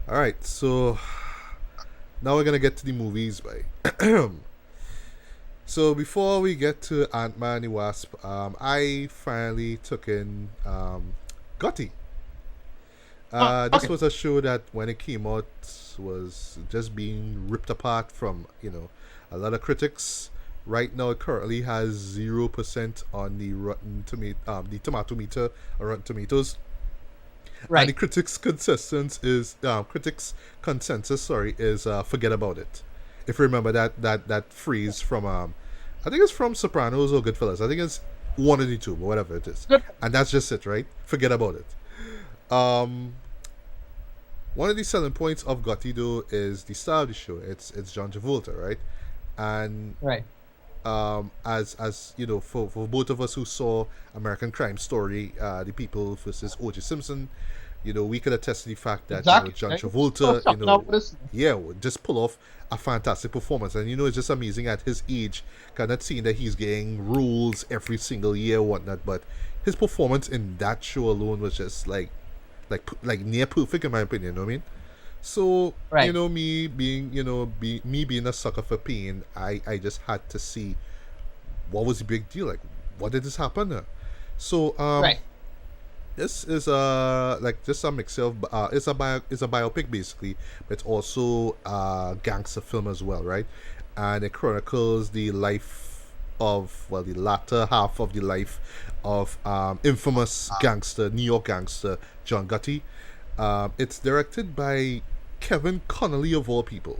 All right, so now we're gonna get to the movies, by. So before we get to Ant-Man and the Wasp, I finally took in Gotti. This Okay. was a show that when it came out was just being ripped apart from a lot of critics. Right now, it currently has 0% on the the tomato meter or Rotten Tomatoes, and the Right. critics consensus, sorry, is forget about it. If you remember that phrase from I think it's from Sopranos or Goodfellas. I think it's one of the two, but whatever it is, Good. and that's just it, right? Forget about it. Um, One of the selling points of Gotti though is the star of the show. It's John Travolta, right? And Right. as you know, for both of us who saw American Crime Story, The People versus O.J. Simpson, we could attest to the fact that Exactly. John Right. So Travolta, talking about this. yeah, would just pull off a fantastic performance, and it's just amazing at his age, kind of seeing that he's getting roles every single year, whatnot. But his performance in that show alone was just like near perfect in my opinion. You know what I mean? So Right. me being me being a sucker for pain, I just had to see what was the big deal. Like, what did this happen? So Right. this is like just a mix of it's a biopic basically, but it's also a gangster film as well, right? And it chronicles the life of, well, the latter half of the life of infamous gangster, New York gangster John Gotti. It's directed by Kevin Connolly of all people.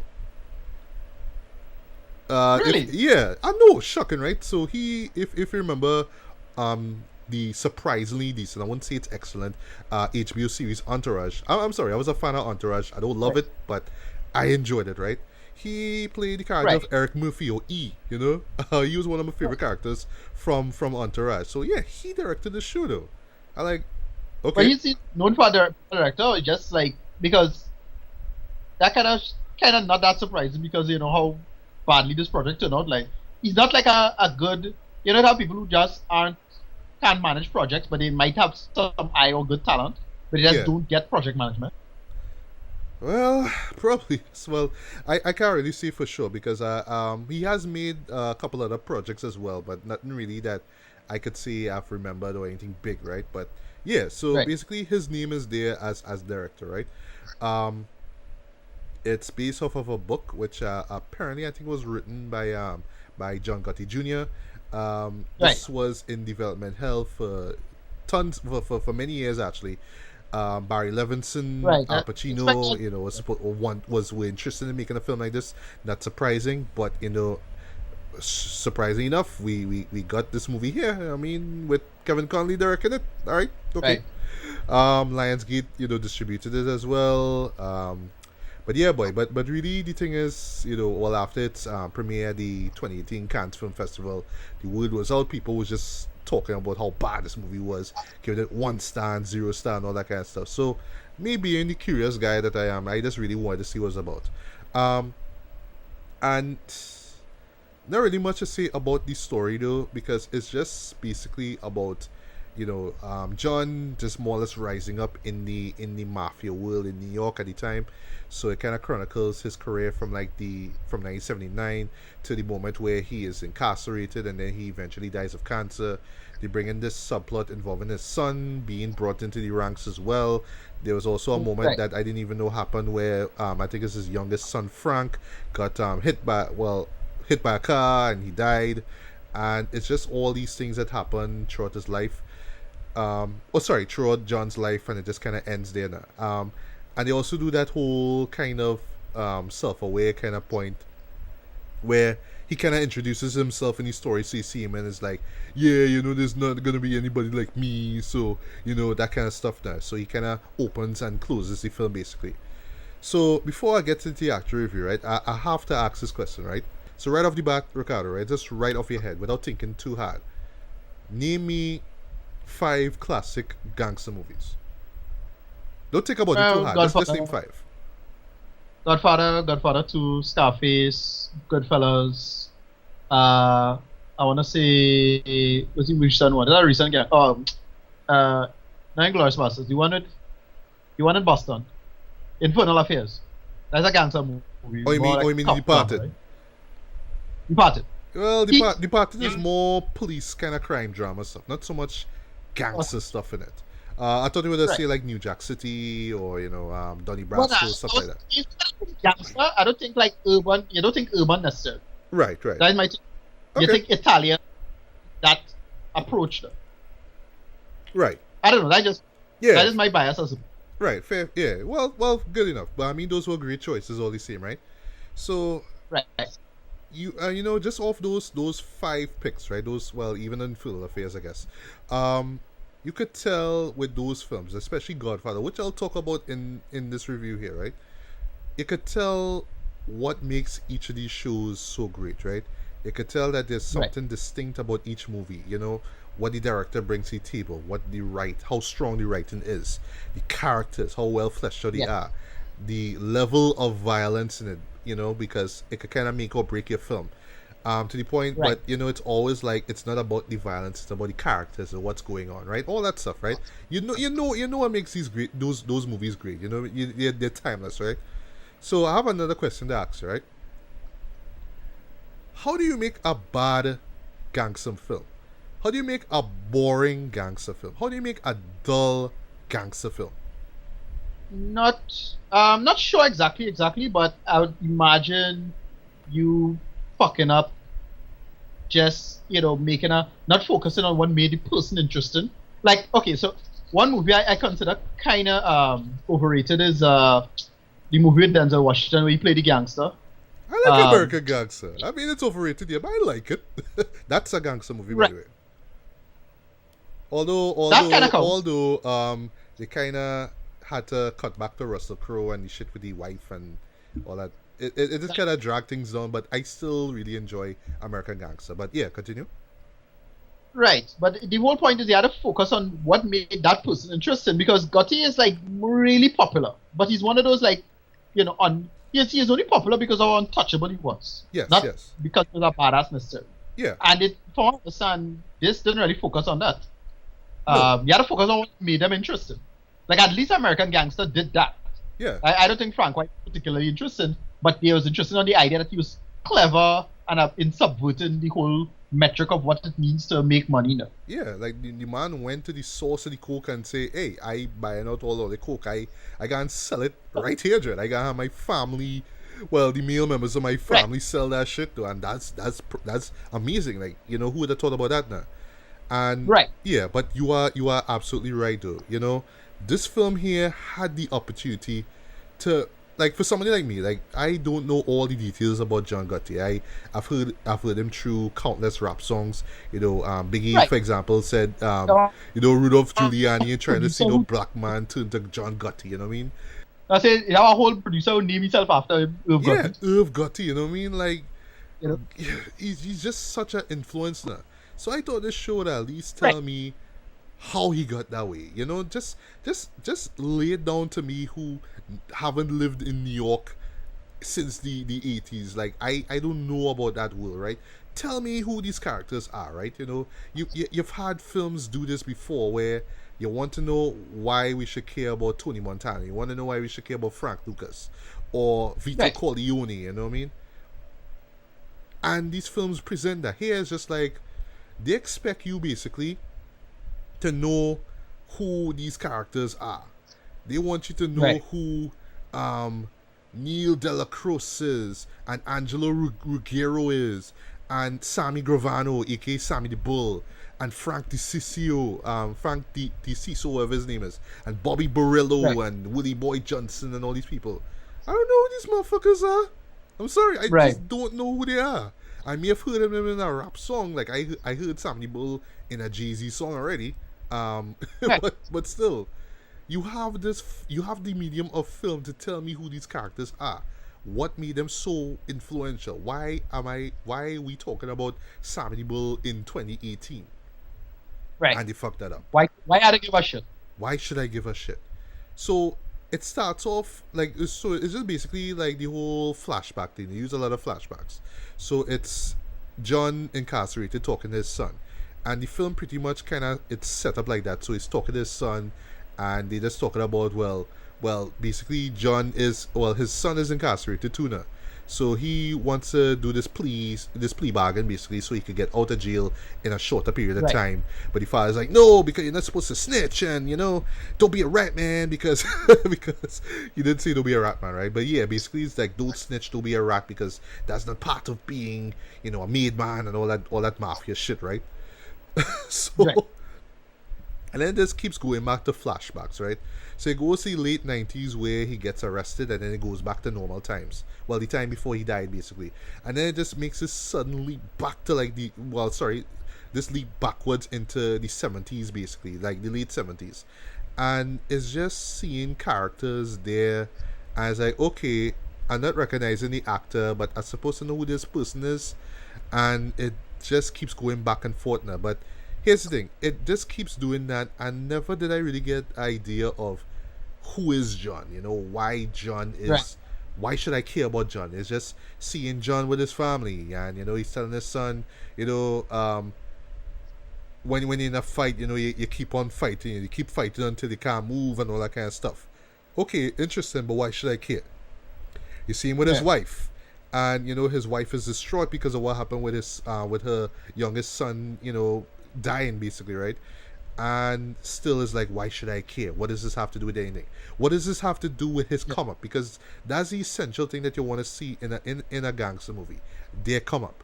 If Really. Yeah, I know, shocking, right? So if you remember, the surprisingly decent, I wouldn't say it's excellent, HBO series Entourage. I'm sorry, I was a fan of Entourage. I don't love Right. it, but I enjoyed it, right? He played the character of Right. Eric Murphy, or E. He was one of my favorite characters from Entourage. So yeah, he directed the show though. I like, But okay, he's known for the director, just like because that kind of not that surprising because you know how badly this project turned out. Like he's not like a good how people who just aren't can't manage projects, but they might have some eye or good talent, but they just yeah. don't get project management. Well, probably. Well, I can't really say for sure because he has made a couple other projects as well, but nothing really that I could say I've remembered or anything big, right? But yeah, so Right. basically his name is there as director, right? Um, it's based off of a book which apparently I think was written by John Gotti Jr. Right. This was in development hell for tons for many years actually. Barry Levinson, Right. Al Especially Pacino, were interested in making a film like this. Not surprising, but surprising enough, we got this movie here. I mean, with Kevin Conley directing it. All right, okay. right. Lionsgate, distributed it as well. But yeah, boy. But really, the thing is, well, after its premiere, the 2018 Cannes Film Festival, the word was out. People was just talking about how bad this movie was, giving it one star, zero star, and all that kind of stuff. So, me being the curious guy that I am, I just really wanted to see what it's about. Um, and not really much to say about the story though, because it's just basically about John just more or less rising up in the mafia world in New York at the time. So it kind of chronicles his career from 1979 to the moment where he is incarcerated and then he eventually dies of cancer. They bring in this subplot involving his son being brought into the ranks as well. There was also a moment Right. that I didn't even know happened where I think it's his youngest son Frank got hit by a car and he died, and it's just all these things that happen throughout his life. Throughout John's life, and it just kind of ends there now. And they also do that whole kind of self-aware kind of point where he kind of introduces himself in his story, so you see him and it's like, yeah, there's not gonna be anybody like me, so that kind of stuff now. So he kind of opens and closes the film basically. So before I get to the actual review, right, I have to ask this question, right? So right off the bat, Ricardo, right, just right off your head, without thinking too hard, name me five classic gangster movies. Don't think about it too Well, hard. Just name Godfather, five. Godfather 2, Scarface, Goodfellas. Uh, I want to say, what's the recent one? Is that a recent game? Oh, Nine Glorious Bastards. You wanted Boston. Infernal Affairs. That's a gangster movie. Oh, you more mean, like oh, you mean cop drama, Departed? right? Departed. Well, He- Departed is yeah. more police kind of crime drama stuff, not so much gangster stuff in it. I thought you were going to Right. say like New Jack City or Donnie But Brasco stuff like that. if gangster, I don't think like urban. You don't think urban necessarily. Right. That is my thing. You Okay. think Italian, that approach though. Right. I don't know. That Yeah. is my bias as a Right. Fair. Yeah. Well, good enough. But I mean, those were great choices, all the same, right? So right. just off those 5 picks, right? Even in Full Affairs, I guess. You could tell with those films, especially Godfather, which I'll talk about in this review here, right? You could tell what makes each of these shows so great, right? You could tell that there's something distinct about each movie. What the director brings to the table, how strong the writing is, the characters, how well fleshed out they are, the level of violence in it, because it could kind of make or break your film. To the point, but it's always like it's not about the violence; it's about the characters and what's going on, right? All that stuff, right? You know what makes those movies great. They're timeless, right? So I have another question to ask you, right? How do you make a bad gangster film? How do you make a boring gangster film? How do you make a dull gangster film? Not sure exactly, but I would imagine you fucking up just making not focusing on what made the person interesting. Like, okay, so one movie I consider kind of overrated is the movie with Denzel Washington where he played the gangster. I like American Gangster. I mean, it's overrated, yeah, but I like it. That's a gangster movie, by the way. Although they kind of had to cut back to Russell Crowe and the shit with the wife and all that. It just kind of dragged things down, but I still really enjoy American Gangster. But yeah, continue. Right, but the whole point is you had to focus on what made that person interesting, because Gotti is like really popular, but he's one of those like, he is only popular because of how untouchable he was. Yes, not yes. because he was a badass necessarily. Yeah. And from what I understand, this didn't really focus on that. No. You had to focus on what made them interesting. Like, at least American Gangster did that. Yeah. I don't think Frank was particularly interesting, but he was interested on the idea that he was clever and in subverting the whole metric of what it means to make money now. Yeah, like the man went to the source of the coke and say, hey, I buying out all of the coke. I can sell it right here, Dread. I can have my family, the male members of my family sell that shit too, and that's amazing. Like, who would have thought about that now? And yeah, but you are absolutely right though. This film here had the opportunity to, like, for somebody like me, like, I don't know all the details about John Gotti. I've heard him through countless rap songs. Biggie, for example, said Rudolph Giuliani and trying to see no black man turn to John Gotti, you know what I mean? I say you have a whole producer who name himself after Irv Gotti. Yeah, Irv Gotti, you know what I mean? Like, he's just such an influencer. So I thought this show would at least tell me how he got that way. Just lay it down to me who haven't lived in New York since the 80s. Like, I don't know about that world, right? Tell me who these characters are, right? You've had films do this before where you want to know why we should care about Tony Montana. You want to know why we should care about Frank Lucas or Vito Corleone, you know what I mean? And these films present that. Here it's just like, they expect you basically to know who these characters are. They want you to know who Neil Dela Cruz is, and Angelo Ruggiero is, and Sammy Gravano, aka Sammy the Bull, and Frank DiCiccio, Frank DiCiccio, whatever his name is, and Bobby Barillo, and Willie Boy Johnson, and all these people. I don't know who these motherfuckers are. I'm sorry, I just don't know who they are. I may have heard of them in a rap song, like I heard Sammy Bull in a Jay-Z song already. But still, you have the medium of film to tell me who these characters are. What made them so influential? Why are we talking about Sammy Bull in 2018? Right. And they fucked that up. Why had to give a shit? Why should I give a shit? So it starts off like, so it's just basically like the whole flashback thing. They use a lot of flashbacks. So it's John incarcerated talking to his son. And the film pretty much it's set up like that. So he's talking to his son, and they just talking about, Well, basically, his son is incarcerated too now. So he wants to do this plea bargain basically, so he could get out of jail in a shorter period of Right. time. But the father's like, no, because you're not supposed to snitch, and don't be a rat man, because because you didn't say don't be a rat man, right? But yeah, basically it's like don't snitch, don't be a rat, because that's not part of being a made man and all that mafia shit, right? So Right. and then this keeps going back to flashbacks, right? So it goes to the late 90s where he gets arrested, and then it goes back to normal times. Well, the time before he died, basically. And then it just makes this sudden leap back to this leap backwards into the 70s, basically, like the late 70s. And it's just seeing characters there as like, okay, I'm not recognizing the actor, but I'm supposed to know who this person is. And it just keeps going back and forth now. But here's the thing, it just keeps doing that, and never did I really get idea of who is John. Why John is. Right. Why should I care about John? It's just seeing John with his family, and he's telling his son, when you're in a fight, you keep on fighting, you keep fighting until you can't move and all that kind of stuff. Okay, interesting, but why should I care? You see him with his Yeah. wife, and his wife is distraught because of what happened with her youngest son, dying basically, right? And still is like, why should I care? What does this have to do with anything? What does this have to do with his come up? Because that's the essential thing that you want to see in a gangster movie. Their come up.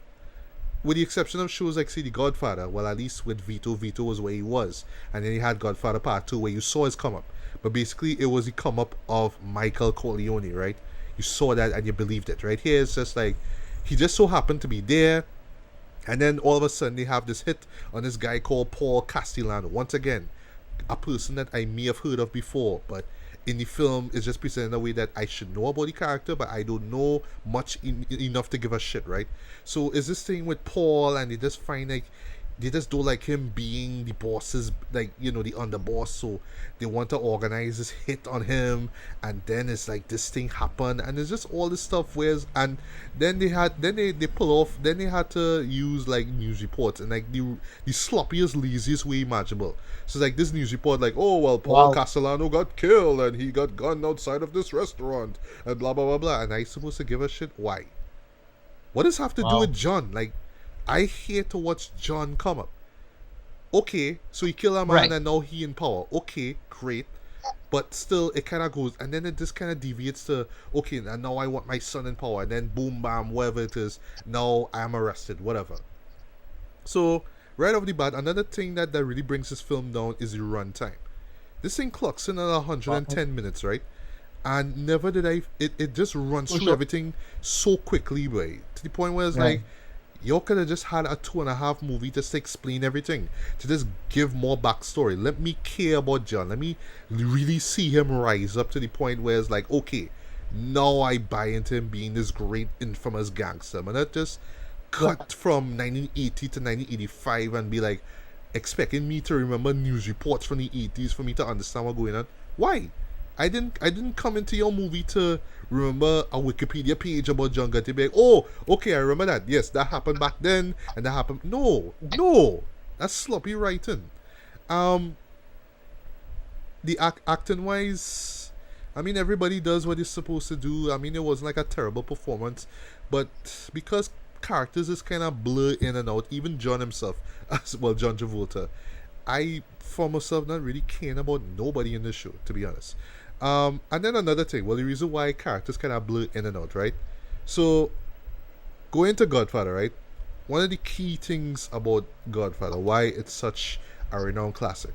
With the exception of shows like, see, The Godfather, well, at least with Vito was where he was. And then he had Godfather Part 2 where you saw his come up. But basically, it was the come up of Michael Corleone, right? You saw that and you believed it, right? Here, it's just like, he just so happened to be there. And then all of a sudden, they have this hit on this guy called Paul Castellano. Once again, a person that I may have heard of before, but in the film is just presented in a way that I should know about the character, but I don't know much enough to give a shit, right? So is this thing with Paul, and they just find like they just don't like him being the boss's, like, the underboss, so they want to organize this hit on him, and then it's like this thing happened, and it's just all this stuff whereas, and then they pull off, then they had to use like news reports and like the sloppiest, laziest way imaginable. So it's like this news report, like, oh well, Paul Wow. Castellano got killed and he got gunned outside of this restaurant and blah blah blah blah, and I supposed to give a shit? Why? What does have to do Wow. with John? Like, I hate to watch John come up. Okay, so he killed a man, Right. and now he in power. Okay, great. But still, it kind of goes, and then it just kind of deviates to, okay, and now I want my son in power, and then boom, bam, whatever it is, now I'm arrested, whatever. So, right off the bat, another thing that really brings this film down is the runtime. This thing clocks in at 110 minutes, right? And never did it just runs For through sure. everything so quickly, boy. To the point where it's Right. like, you could have just had a 2.5 movie just to explain everything, to just give more backstory. Let me care about John. Let me really see him rise up to the point where it's like, okay, now I buy into him being this great, infamous gangster. And not just cut from 1980 to 1985 and be like expecting me to remember news reports from the 80s for me to understand what's going on. Why? I didn't come into your movie to remember a Wikipedia page about John Gotti. Be like, oh, okay, I remember that. Yes, that happened back then, and that happened. No, that's sloppy writing. The acting wise, I mean, everybody does what they're supposed to do. I mean, it wasn't like a terrible performance, but because characters is kind of blur in and out, even John himself, as well, John Travolta, I, for myself, not really caring about nobody in the show, to be honest. And then another thing, well, the reason why characters kind of blur in and out, right? So, going to Godfather, right? One of the key things about Godfather, why it's such a renowned classic.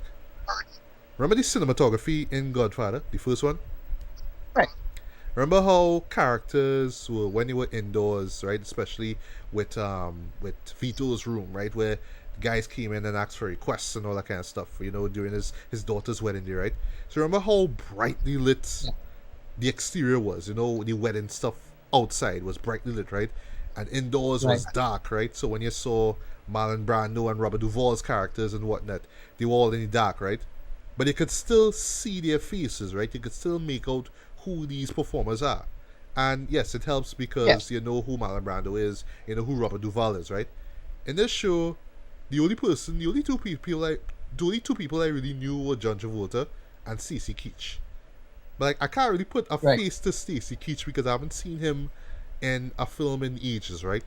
Remember the cinematography in Godfather, the first one? Right. Remember how characters were when they were indoors, right? Especially with Vito's room, right, where guys came in and asked for requests and all that kind of stuff, during his daughter's wedding day, right? So remember how brightly lit the exterior was, the wedding stuff outside was brightly lit, right? And indoors was dark, right? So when you saw Marlon Brando and Robert Duvall's characters and whatnot, they were all in the dark, right? But you could still see their faces, right? You could still make out who these performers are. And yes, it helps because you know who Marlon Brando is, you know who Robert Duvall is, right? In this show, the only two people I really knew were John Travolta and Cece Keach. But like, I can't really put a Right. face to Stacy Keach because I haven't seen him in a film in ages, right?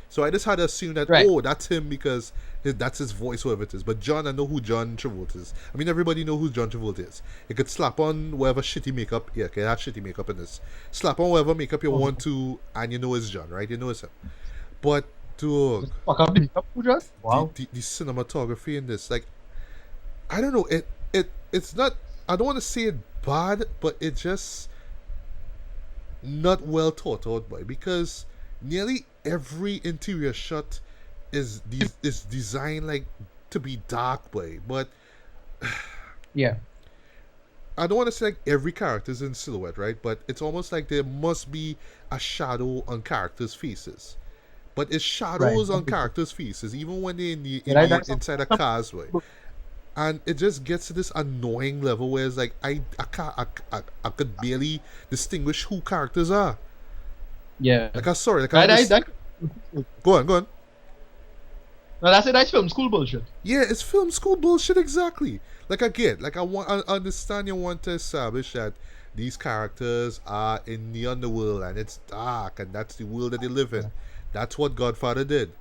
So I just had to assume that, Right. oh, that's him because that's his voice, whoever it is. But John, I know who John Travolta is. I mean, everybody know who John Travolta is. You could slap on whatever shitty makeup. Yeah, okay, that's shitty makeup in this. Slap on whatever makeup you want to, and you know it's John, right? You know it's him. But, dude, Just fuck up the makeup, Pooja. Wow. the cinematography in this, like, I don't know, it's not, I don't want to say it bad, but it just not well thought out, boy, because nearly every interior shot is designed like to be dark, boy. But Yeah. I don't want to say like every character is in silhouette, right? But it's almost like there must be a shadow on characters' faces. But it's Right. shadows on characters' faces, even when they're That's inside a car's way. And it just gets to this annoying level where it's like I can't I could barely distinguish who characters are. yeah. Like I'm sorry, like Right, I just, that, go on, go on. no, that's it. That's film school bullshit. Yeah, it's film school bullshit exactly. Like I get, like I understand you want to establish that these characters are in the underworld and it's dark and that's the world that they live in. That's what Godfather did.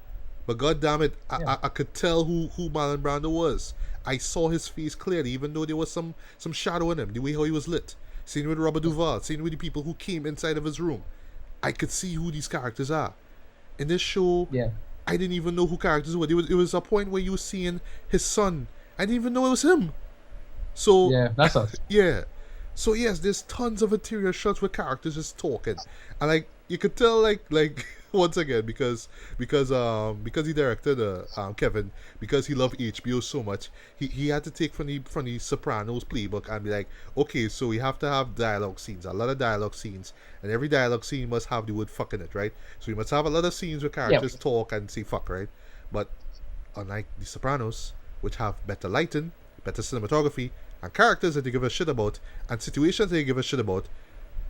But god damn it, I could tell who Marlon Brando was. I saw his face clearly, even though there was some shadow in him, the way how he was lit. Same with Robert Duvall, same with the people who came inside of his room. I could see who these characters are. In this show, Yeah. I didn't even know who characters were. It was a point where you were seeing his son. I didn't even know it was him. So Yeah. That's us. yeah. So yes, there's tons of interior shots where characters just talking, and like you could tell, like once again because he directed Kevin, because he loved HBO so much, he had to take from the Sopranos playbook and be like, okay, so we have to have dialogue scenes, a lot of dialogue scenes, and every dialogue scene must have the word fuck in it, right? So we must have a lot of scenes where characters talk and say fuck, right? But unlike the Sopranos, which have better lighting, better cinematography, and characters that they give a shit about, and situations they give a shit about,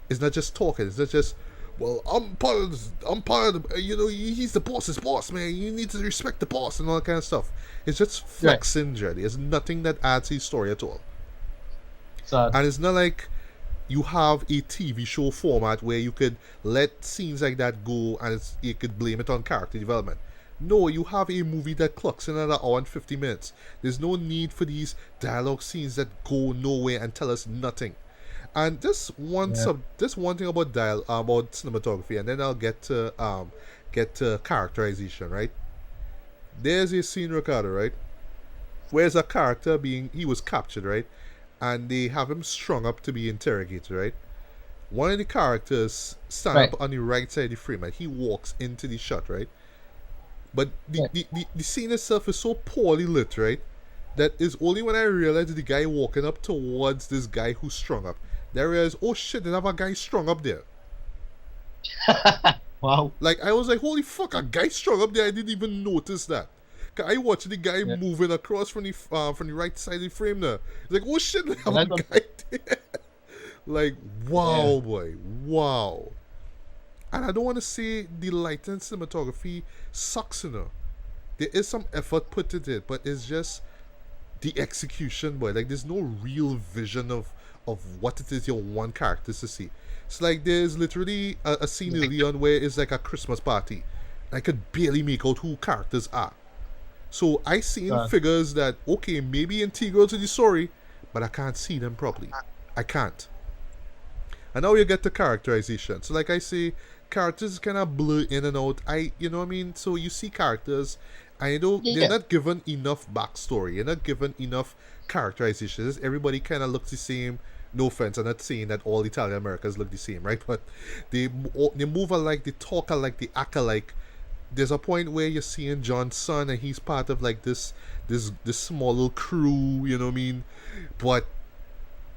it's not just talking. It's not just, well, I'm part of, you know, he's the boss's boss, man. You need to respect the boss and all that kind of stuff. It's just flexing, Jerry. There's nothing that adds to his story at all. Sad. And it's not like you have a TV show format where you could let scenes like that go and you could blame it on character development. No, you have a movie that clocks in at an hour and 50 minutes. There's no need for these dialogue scenes that go nowhere and tell us nothing. And this one thing about about cinematography, and then I'll get to characterization, right? There's a scene, Ricardo, right? Where's a character he was captured, right? And they have him strung up to be interrogated, right? One of the characters stand up on the right side of the frame, and he walks into the shot, right? But the scene itself is so poorly lit, right? That is only when I realized the guy walking up towards this guy who's strung up, that I realized, oh shit, they have a guy strung up there. Wow. Like, I was like, holy fuck, a guy strung up there, I didn't even notice that. I watched the guy moving across from the right side of the frame there. It's like, oh shit, they have a guy there. Like, wow, boy, wow. And I don't want to say the lighting and cinematography sucks, you know. There is some effort put into it, but it's just the execution, boy. Like, there's no real vision of what it is you want characters to see. It's like there's literally a scene early on where it's like a Christmas party. I could barely make out who characters are. So I seen figures that, okay, maybe integral to the story, but I can't see them properly. I can't. And now you get the characterization. So like I say, characters kind of blur in and out. You know what I mean? So you see characters, and you know, they're not given enough backstory. You're not given enough characterizations. Everybody kind of looks the same. No offense, I'm not saying that all Italian Americans look the same, right? But they move alike, they talk alike, they act alike. There's a point where you're seeing John's son, and he's part of like this small little crew, you know what I mean? But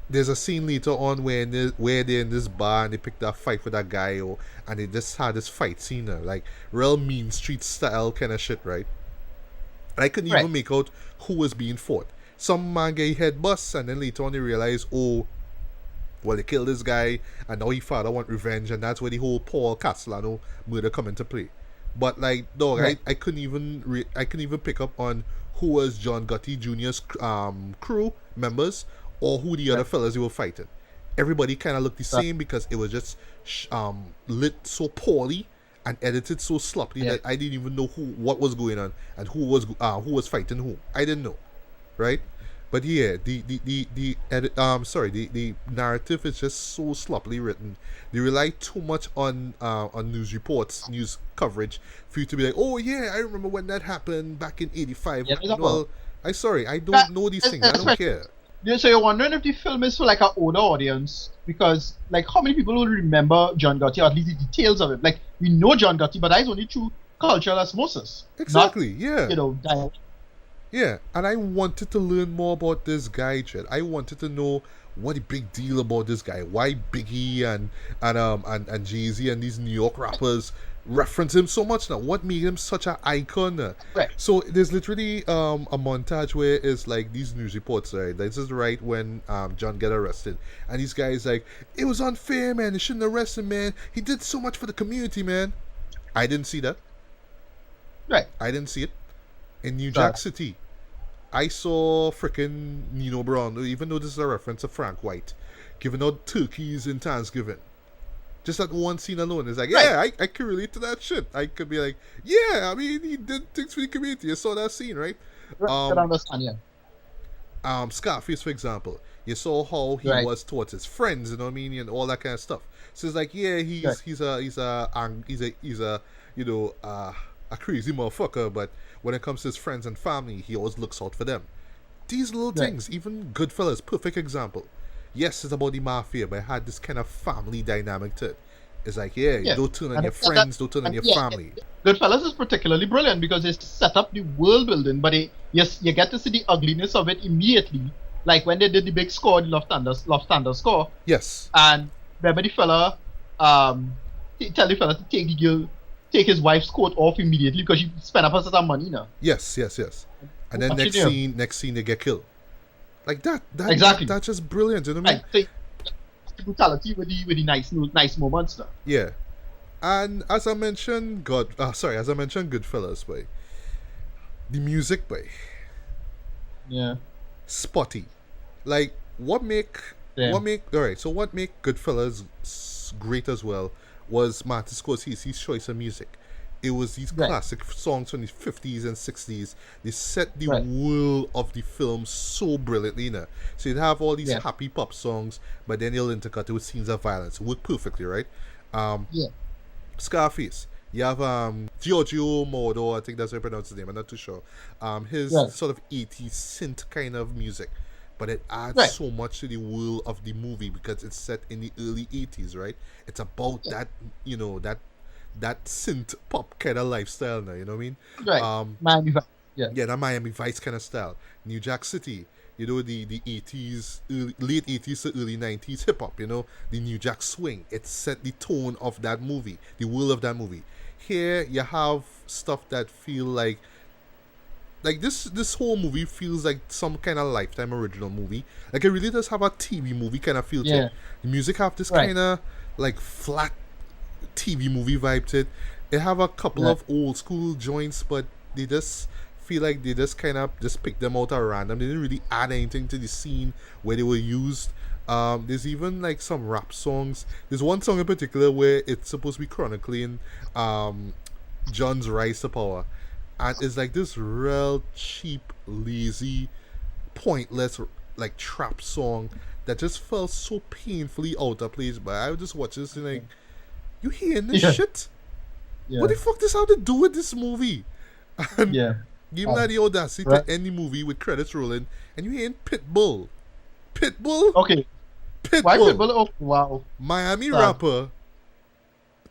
there's a scene later on where they're in this bar and they picked up a fight with that guy, and they just had this fight scene, like real mean street style kind of shit, right? And I couldn't even make out who was being fought. Some man get head bust, and then later on they realize, oh, well, they killed this guy, and now his father want revenge, and that's where the whole Paul Castellano murder come into play. But like, dog, I couldn't even pick up on who was John Gotti Jr.'s crew members, or who the other fellas they were fighting. everybody kind of looked the same because it was just lit so poorly and edited so sloppily that I didn't even know what was going on and who was fighting who. I didn't know, right? But yeah, the narrative is just so sloppily written. They rely too much on news reports, news coverage for you to be like, oh yeah, I remember when that happened back in '85. Well, I don't know these things. I don't care. Yeah, so you're wondering if the film is for like an older audience because like how many people will remember John Gotti or at least the details of it? Like we know John Gotti, but that's only through cultural osmosis. Exactly. Not, yeah. Yeah, and I wanted to learn more about this guy, Jed. I wanted to know what the big deal about this guy. Why Biggie and Jay-Z and these New York rappers reference him so much now? What made him such an icon? Right. So there's literally a montage where it's like these news reports, right? This is right when John get arrested. And these guys like, it was unfair, man. They shouldn't arrest him, man. He did so much for the community, man. I didn't see that. Right. I didn't see it. In New Jack City, I saw frickin' Nino Brown, even though this is a reference to Frank White, giving out turkeys in Thanksgiving. Just that one scene alone is like, yeah, I can relate to that shit. I could be like, yeah, I mean, he did things for the community. I saw that scene, right? I understand, yeah. Scarface, for example, you saw how he was towards his friends, you know what I mean, and all that kind of stuff. So it's like, yeah, he's a crazy motherfucker, but when it comes to his friends and family, he always looks out for them. These little things, even Goodfellas, perfect example. Yes, it's about the mafia, but it had this kind of family dynamic to it. It's like, don't turn on your friends, don't turn on your family. Goodfellas is particularly brilliant because they set up the world building, but you get to see the ugliness of it immediately. Like when they did the big score, the Love Thunder score. Yes. And remember the fella, tell the fella to take his wife's coat off immediately because she spent up a certain money now. Yes. And then next scene they get killed. Like that exactly. That's just brilliant, you know what I mean? Brutality with the nice moments now. Yeah. And as I mentioned Goodfellas, boy. The music, boy. Yeah. Spotty. Like what make Goodfellas great as well was Martin Scorsese's choice of music. It was these classic songs from the 50s and 60s. They set the world of the film so brilliantly. So you'd have all these happy pop songs, but then they'll intercut it with scenes of violence. It worked perfectly, right? Scarface. You have Giorgio Moroder, I think that's how you pronounce his name, I'm not too sure. His sort of 80s synth kind of music. But it adds so much to the world of the movie because it's set in the early 80s, right? It's about that, that synth pop kind of lifestyle now, you know what I mean? Right. Miami Vice. Yeah, that Miami Vice kind of style. New Jack City, the 80s, late 80s to early 90s hip hop, the New Jack swing. It set the tone of that movie, the world of that movie. Here you have stuff that feel like this whole movie feels like some kind of Lifetime original movie. Like it really does have a TV movie kind of feel to it. The music have this kind of like flat TV movie vibe to it. It have a couple of old school joints, but they just feel like they just kind of just picked them out at random. They didn't really add anything to the scene where they were used. There's even like some rap songs. There's one song in particular where it's supposed to be chronicling John's rise to power. And it's like this real cheap, lazy, pointless, like trap song that just felt so painfully out of place. But I would just watch this and like, you hearing this shit? Yeah. What the fuck does have to do with this movie? And give me the audacity to end the movie with credits rolling, and you hearing Pitbull. Okay. Pitbull. Why Pitbull? Oh wow. Miami rapper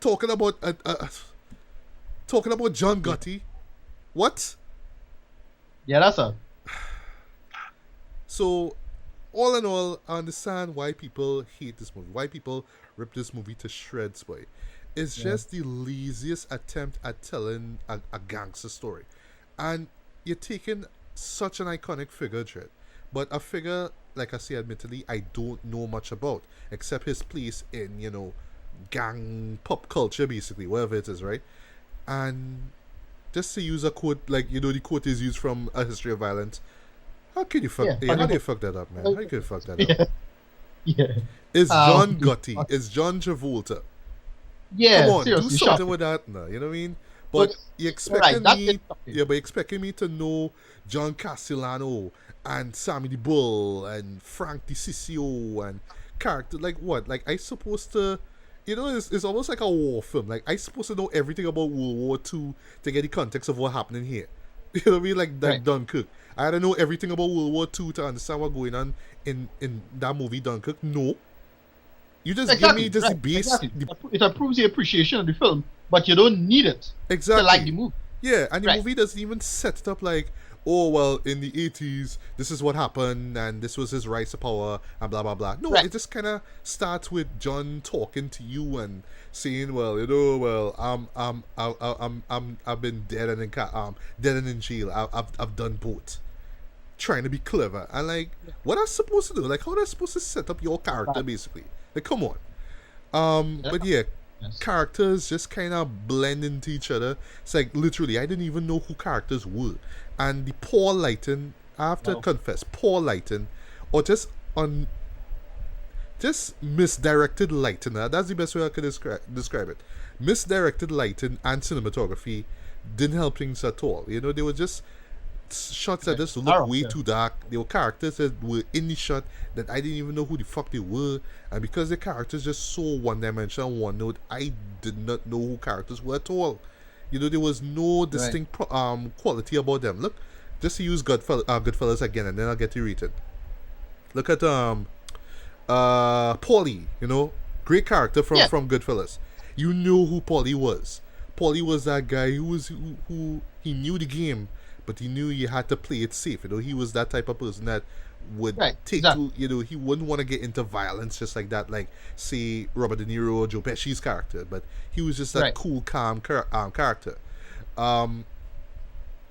talking about John Gotti. What? Yeah, that's a. So, all in all, I understand why people hate this movie. Why people rip this movie to shreds, boy. It's just the laziest attempt at telling a gangster story. And you're taking such an iconic figure, Jed. But a figure, like I say, admittedly, I don't know much about. Except his place in, gang pop culture, basically. Whatever it is, right? And just to use a quote, like, the quote is used from A History of Violence. How can you fuck? How do you fuck that up, man? How can you fuck that up? Yeah. It's John Um, Gotti. It's John Travolta. Come yeah, on, do seriously, something shocking. with that now. You know what I mean? But But you right, expecting that is me, shocking. yeah, but you expecting me to know John Castellano and Sammy the Bull and Frank DiCiccio and character like what? Like I supposed to, it's almost like a war film. Like I supposed to know everything about World War II to get the context of what happening here. You know what I mean? Like Right. Dunkirk. I had to know everything about World War II to understand what's going on in that movie Dunkirk. No, you just give me Exactly, just the right, base, exactly. the It improves the appreciation of the film, but you don't need it to like exactly. the movie. Yeah, and the Right, movie doesn't even set it up like, oh well, in the 80s, this is what happened, and this was his rise to power, and blah blah blah. No, right, it just kind of starts with John talking to you and saying, well, I've been dead and dead and in jail. I've done both, trying to be clever, and like, what am I supposed to do? Like, how am I supposed to set up your character, right. basically? Like, come on. Yeah, But yeah, yes. characters just kind of blend into each other. It's like literally, I didn't even know who characters were, and the poor lighting. I have to Wow. confess, poor lighting, or just misdirected lighting. That's the best way I could describe it. Misdirected lighting and cinematography didn't help things at all. They were just shots that Right. just look Narrow, way yeah. too dark. There were characters that were in the shot that I didn't even know who the fuck they were, and because the characters just so one dimensional, one note, I did not know who characters were at all. There was no Right. distinct quality about them. Look, just to use Goodfellas again, and then I'll get you rated. Look at Paulie. Great character from Yeah, from Goodfellas. You know who Paulie was. Paulie was that guy who he knew the game, but he knew you had to play it safe. He was that type of person that would right, take exactly. to he wouldn't want to get into violence just like that, like say Robert De Niro or Joe Pesci's character, but he was just that Right, cool, calm character. Um,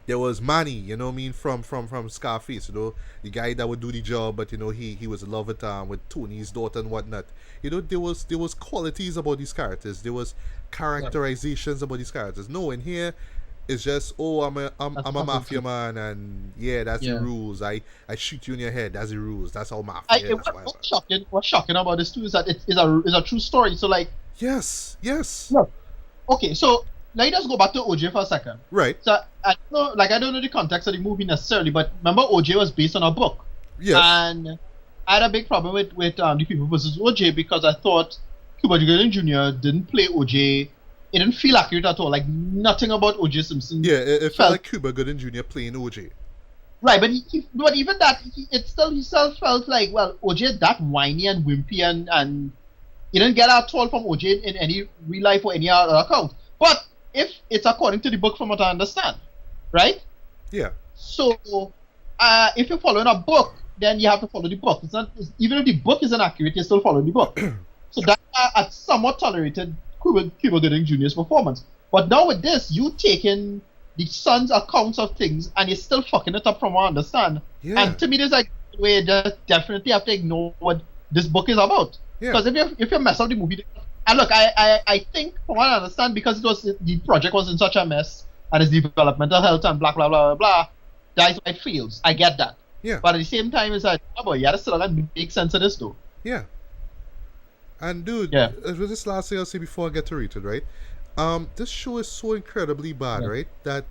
there was Manny, you know what I mean, from Scarface, the guy that would do the job, but he was in love with Tony's daughter and whatnot. There was qualities about these characters. There was right. characterizations about these characters. No, in here it's just, oh, That's I'm a fucking mafia true. man, and yeah, that's the Yeah. rules. I shoot you in your head. That's the rules. That's how I mafia it, is. Whatever. what's shocking about this too is that it's a true story. So like, Yes, yes, no. Okay, so let us go back to OJ for a second. right. So I don't know the context of the movie necessarily, but remember OJ was based on a book, Yes, and I had a big problem with the People versus OJ because I thought Cuba Gooding Jr. didn't play OJ. It didn't feel accurate at all. Like nothing about OJ Simpson yeah. It felt felt like Cuba Gooding Jr. playing OJ. right. But but even that, he still felt like, well, OJ is that whiny and wimpy, and you didn't get at all from OJ in any real life or any other account. But if it's according to the book, from what I understand, right? Yeah, So, if you're following a book, then you have to follow the book. Even if the book isn't accurate, you still follow the book. So that I somewhat tolerated Cuba Gooding Jr.'s performance. But now with this, you taking the son's accounts of things and you're still fucking it up from what I understand. yeah, And to me, there's like a way just definitely have to ignore what this book is about. yeah, Because if you mess up the movie, and look, I think from what I understand, because the project was in such a mess and its developmental health and blah blah blah blah blah, that's why it fails. I get that. yeah, But at the same time, it's like, oh boy, you gotta still make sense of this though. yeah. And dude, Yeah. with this last thing I'll say before I get to rate it, right? This show is so incredibly bad, Yeah. right? That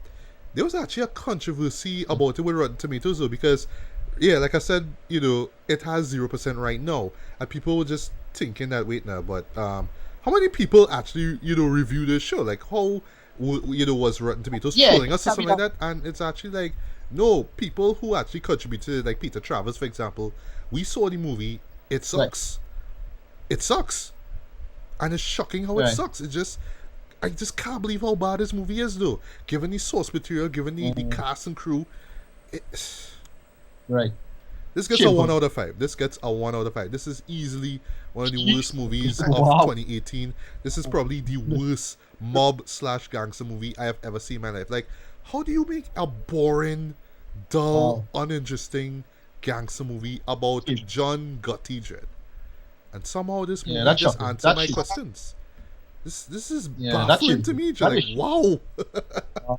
there was actually a controversy about it with Rotten Tomatoes, though, because yeah, like I said, it has 0% right now, and people were just thinking that wait now, but how many people actually review this show? Like how was Rotten Tomatoes Yeah, trolling us or tell me something like that? And it's actually like no people who actually contributed, like Peter Travers, for example. We saw the movie. It right, sucks. It sucks, and it's shocking how it right, sucks. I just can't believe how bad this movie is, though. Given the source material, given the mm, cast and crew, it, right. this gets a one Shameful. out of five. This gets a 1 out of 5. This is easily one of the worst movies of Wow. 2018. This is probably the worst mob/gangster movie I have ever seen in my life. Like, how do you make a boring, dull, Wow. uninteresting gangster movie about Shameful. John Gotti, Dread? And somehow this Yeah, movie that's just shocking. answered That's my shameful. questions. This is Yeah, that's baffling to shameful. me, Dread. That Like, is wow.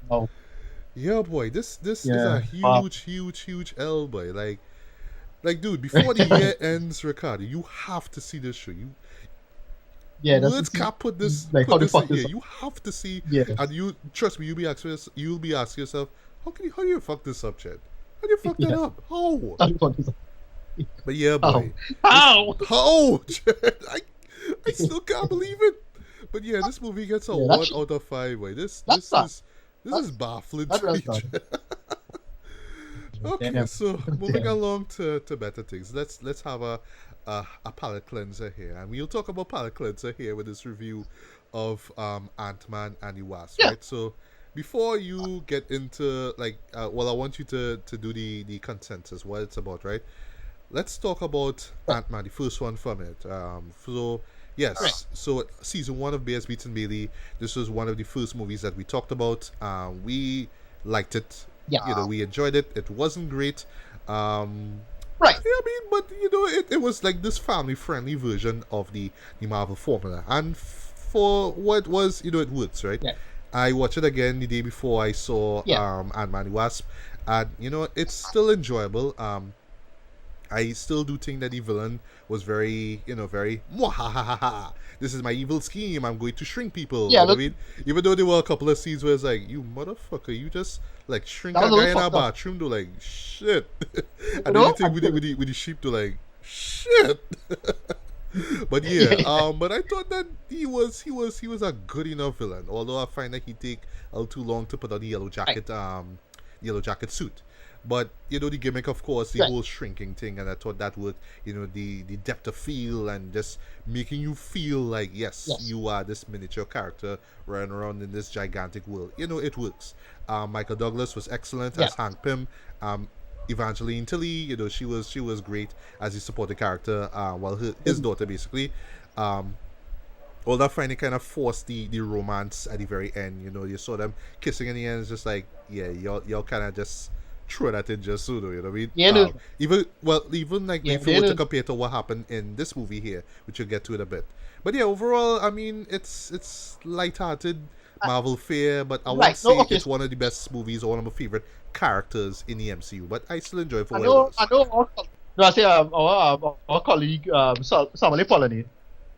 wow. Yeah, boy. This is a Yeah. Wow. huge L, boy. Like, Like, dude, before the year ends, Ricardo, you have to see this show. Yeah, that's to Words see can't put this like how put they this in fuck here. this up. You have to see, Yes. and you trust me. You'll be asking yourself, how do you fuck this up, Chad? How do you fuck that Yeah. up? How? How they fuck this up. But yeah, How? boy. How? How? Chad? I still can't believe it. But yeah, this movie gets a Yeah, 1 out of 5. Boy, this sad. is baffling That's to me. really sad. Chad. Okay, Damn. so moving Damn. along to better things. Let's have a palate cleanser here, and we'll talk about palate cleanser here with this review of Ant-Man and the Wasp, Yeah. right? So before you get into like, well, I want you to do the consensus, what it's about, right? Let's talk about Ant-Man, the first one from it. So yes, Right. so season 1 of Bears Beats and Bailey. This was one of the first movies that we talked about. We liked it. Yeah. You know, we enjoyed it. It wasn't great. Right. Yeah, I mean, but you know, it was like this family-friendly version of the Marvel formula, and for what was, you know, it works, right? Yeah. I watched it again the day before I saw Yeah. Ant-Man and Wasp, and you know, it's still enjoyable. I still do think that the villain was very, you know, very mwahahaha. This is my evil scheme. I'm going to shrink people. Yeah, You know what I look- mean, even though there were a couple of scenes where it's like, you motherfucker, you just like shrink That a was a guy little in our fucked up. bathroom to like shit, and then know? you think with the sheep to like shit. But yeah, but I thought that he was a good enough villain. Although I find that he take a little too long to put on the yellow jacket suit. But you know, the gimmick, of course, the Right. whole shrinking thing, and I thought that worked. You know, the depth of feel and just making you feel like yes, Yes. you are this miniature character running around in this gigantic world. You know, it works. Michael Douglas was excellent as Yeah. Hank Pym. Evangeline Tilly, you know, she was great as the supporting character. Well, his daughter basically. Although I find it kind of forced the romance at the very end. You know, you saw them kissing in the end. It's just like, yeah, y'all kind of just throw that in just pseudo. You know what I mean? Yeah, no. Even like Yeah, if you were to no. compare to what happened in this movie here, which we'll get to in a bit. But yeah, overall, I mean, it's lighthearted Marvel fare, but I won't Right, say no, okay. it's one of the best movies or one of my favorite characters in the MCU. But I still enjoy it for I what it know. was. I know. No, I say our colleague Samale Polani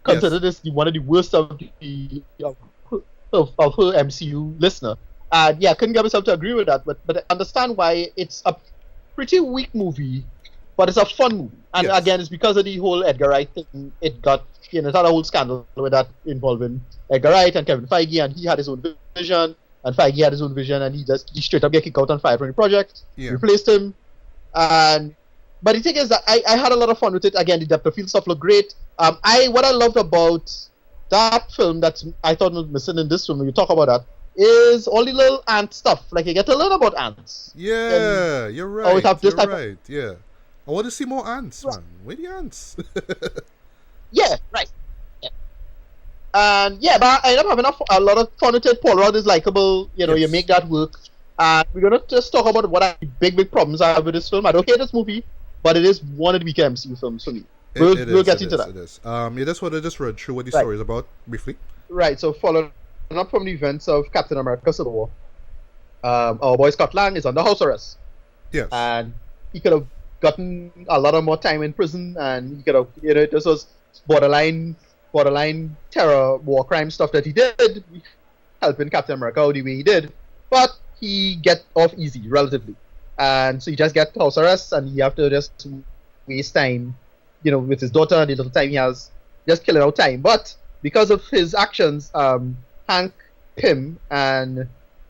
considered this one of the worst of the of her MCU listener. And yeah, I couldn't get myself to agree with that, but I understand why it's a pretty weak movie, but it's a fun movie. And Yes. again, it's because of the whole Edgar Wright thing. It got, you know, it had a whole scandal with that involving Edgar Wright and Kevin Feige, and he had his own vision, and Feige had his own vision, and he straight up get kicked out on fire from the project, Yeah. replaced him, and but the thing is that I had a lot of fun with it. Again, the depth of field stuff looked great. What I loved about that film that I thought was missing in this film, when you talk about that, is all the little ant stuff. Like you get to learn about ants. Yeah, you're right. always have this You're type of- right. Yeah. I want to see more ants, man. Where the ants? Yeah, right. Yeah. And yeah, but I ended up having a lot of fun with it. Paul Rudd is likable. You know, Yes. you make that work. And we're gonna just talk about what are the big problems I have with this film. I don't hate this movie, but it is one of the weaker MCU films for me. We'll get into that. It is. Yeah, that's what I just read through what the Right. story is about briefly. Right, so following up from the events of Captain America Civil War, our boy Scott Lang is under house arrest. Yes. And he could have gotten a lot of more time in prison, and he could have, you know, this was borderline terror, war crime stuff that he did, helping Captain America out the way he did. But he get off easy, relatively. And so he just get house arrest, and he have to just waste time, you know, with his daughter and the little time he has, just killing out time. But because of his actions, Hank Pym and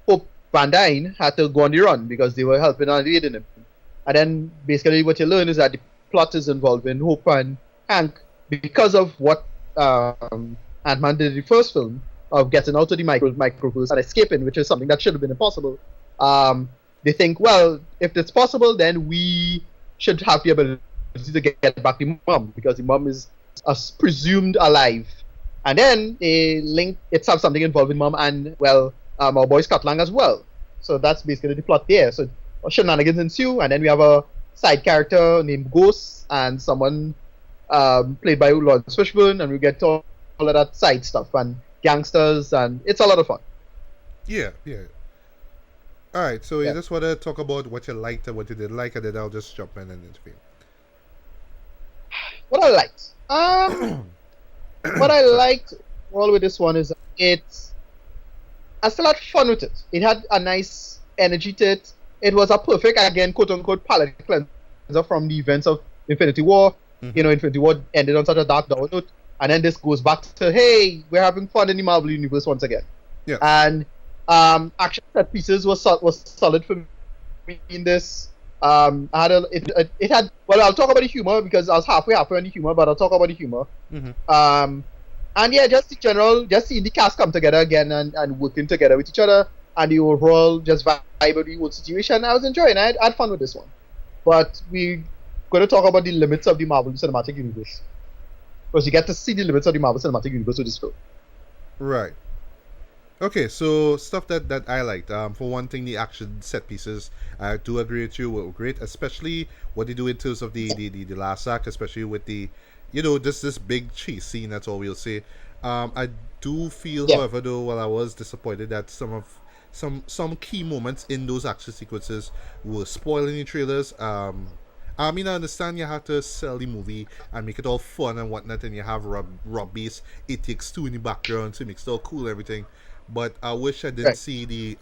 Hope Van Dyne had to go on the run because they were helping and aiding him. And then basically what you learn is that the plot is involving Hope and Hank because of what Ant-Man did in the first film of getting out of the microverse and escaping, which is something that should have been impossible. They think, well, if it's possible, then we should have the ability to get back the mom because the mom is presumed alive. And then they link it's have something involving mom and our boy Scott Lang as well. So that's basically the plot there. So shenanigans ensue, and then we have a side character named Ghost and someone played by Lawrence Fishburne, and we get all of that side stuff and gangsters, and it's a lot of fun. Yeah. All right, so Yeah. you just want to talk about what you liked and what you didn't like, and then I'll just jump in and intervene. what I liked. What I liked all with this one is I still had fun with it. It had a nice energy to it. It was a perfect, again, quote unquote, palate cleanser from the events of Infinity War. Infinity War ended on such a dark down note, and then this goes back to, hey, we're having fun in the Marvel universe once again. Yeah. And action set pieces was solid for me in this. It had, well, I'll talk about the humor because I was halfway on the humor, but I'll talk about the humor. And yeah, just in general, just seeing the cast come together again and working together with each other, and the overall just vibe of the whole situation, I was enjoying. I had fun with this one. But we're going to talk about the limits of the Marvel Cinematic Universe, because you get to see the limits of the Marvel Cinematic Universe with this film. Right. Okay, so stuff that I liked. For one thing, the action set pieces, I do agree with you, were great, especially what they do in terms of the last act, especially with the, this big chase scene. That's all we'll say. I do feel, however, though, while I was disappointed that some key moments in those action sequences were spoiling the trailers. I mean, I understand you have to sell the movie and make it all fun and whatnot, and you have Rob Bass, It Takes Two in the background to make it all cool and everything. But I wish I didn't see the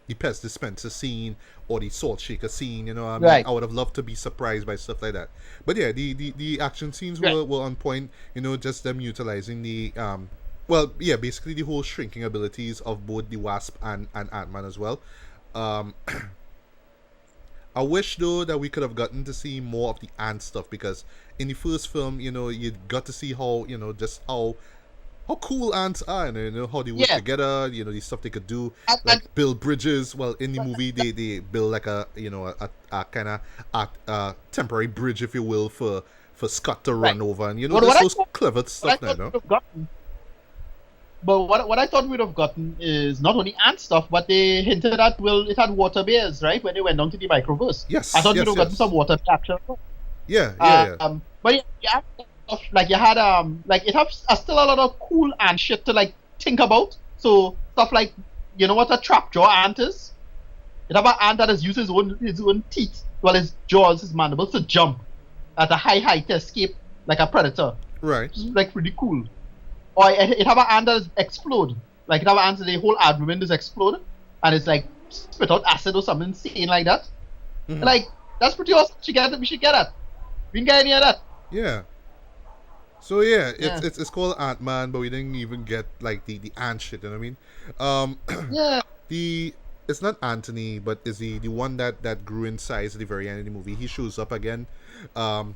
Pez dispenser scene or the salt shaker scene. I would have loved to be surprised by stuff like that. But yeah, the action scenes were on point. Just them utilizing the basically the whole shrinking abilities of both the Wasp and Ant-Man as well. I wish though that we could have gotten to see more of the ant stuff, because in the first film, you got to see how just how cool ants are, how they work together, the stuff they could do, like build bridges. Well, in the movie, they build like a kind of temporary bridge, if you will, for Scott to run over, and those clever stuff now. But what I thought we'd have gotten is not only ant stuff, but they hinted at, it had water bears, right, when they went down to the microverse. Yes. I thought we'd have gotten some water bear action. Yeah. But yeah, like you had it has still a lot of cool ant shit to like think about. So stuff like, what a trapjaw ant is? It have an ant that has used his own teeth, his jaws, his mandibles, to jump at a high height to escape like a predator. Right. Which is like pretty cool. Or it have an ant that is explode. Like it have an ant that the whole abdomen is explode, and it's like spit out acid or something insane like that. Like, that's pretty awesome. We should get that. We didn't get any of that. Yeah. So yeah, it's called Ant-Man, but we didn't even get like the ant shit, you know what I mean? It's not Anthony, but is the one that grew in size at the very end of the movie. He shows up again. Right.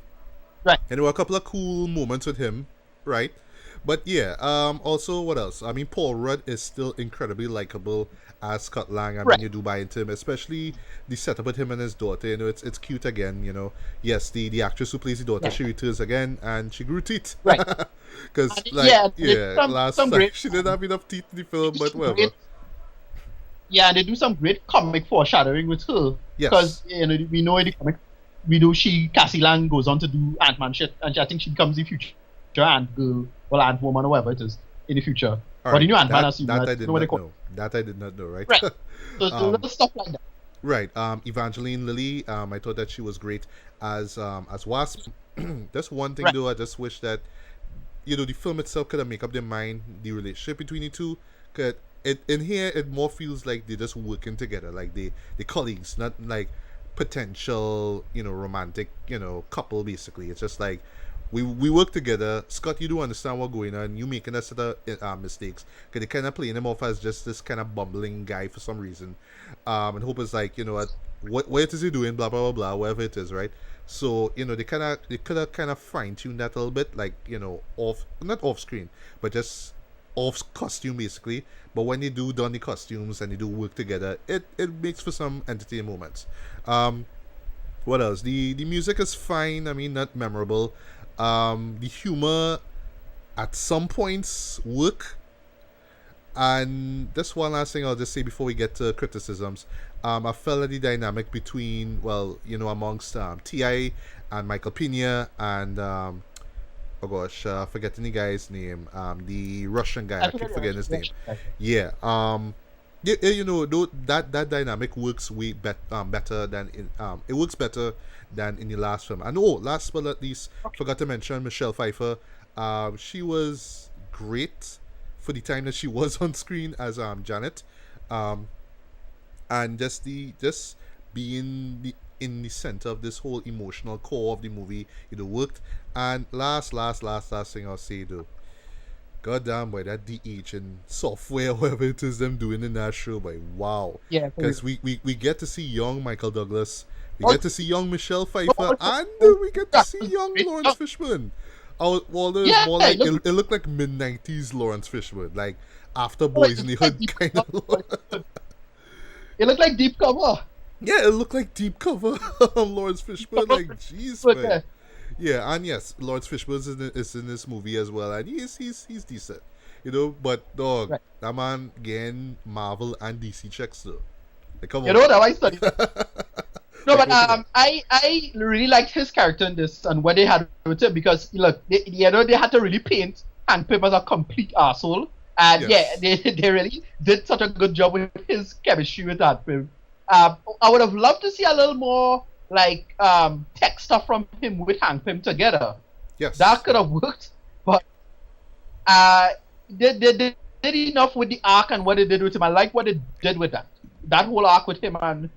And there were a couple of cool moments with him, right? But yeah, also, what else? I mean, Paul Rudd is still incredibly likable as Scott Lang. I mean, you do buy into him, especially the setup with him and his daughter. It's cute again, Yes, the actress who plays the daughter, she returns again, and she grew teeth. Right. Because, last time she didn't have enough teeth in the film, but whatever. Yeah, and they do some great comic foreshadowing with her. Yes. Because, we know in the comic, Cassie Lang goes on to do Ant-Man shit, and I think she becomes the future Ant-Girl, or Ant-Woman, or whatever it is, in the future. But the new Ant-Man, I did not know. That I did not know, right? Right. So little stuff like that. Right. Evangeline Lilly, I thought that she was great as Wasp. That's one thing, though. I just wish that, the film itself could have made up their mind, the relationship between the two. Cause in here, it more feels like they're just working together, like they colleagues, not like potential, romantic, couple, basically. It's just like, we work together. Scott, you do understand what's going on. You making us mistakes. Because they kind of playing him off as just this kind of bumbling guy for some reason. And Hope is like, what is he doing? Blah, blah, blah, blah, whatever it is, right? So, they could have kind of fine-tuned that a little bit, like, not off screen, but just off costume, basically. But when they do don the costumes and they do work together, it makes for some entertaining moments. What else? The music is fine. I mean, not memorable. The humor at some points work, and that's one last thing I'll just say before we get to criticisms. I felt that the dynamic between, amongst T.I. and Michael Pena and forgetting the guy's name, the Russian guy, I keep forgetting his name. Yeah. Yeah, you know, though that dynamic works better than in it works better than in the last film. And oh, last but not least, forgot to mention Michelle Pfeiffer. She was great for the time that she was on screen as Janet, um, and just being in the center of this whole emotional core of the movie, worked. And last thing I'll say though, goddamn boy, that de-aging software, whatever it is them doing in that show, boy, wow. Yeah. Because we get to see young Michael Douglas, we Oh, get to see young Michelle Pfeiffer, oh, and we get to that see was young great. Lawrence Fishburne. Although it's Yeah, more it like looked it looked like mid-90s Lawrence Fishburne, like after like Boys in the Hood kind of. it looked like deep cover. Yeah, it looked like deep cover Lawrence Fishburne. Like, jeez, But, man. Yeah, and yes, Lawrence Fishburne is in this movie as well, and he's decent, But dog, right. that man getting Marvel and DC checks though. Like, come You on. know that I studied. No, Like, but okay. I really liked his character in this and what they had with him because look, they had to really paint Hank Pym as a complete asshole, and Yes. yeah, they really did such a good job with his chemistry with that film. I would have loved to see a little more like tech stuff from him with Hank Pym together. Yes. That could have worked, but uh, they did enough with the arc and what they did with him. I like what they did with that whole arc with him and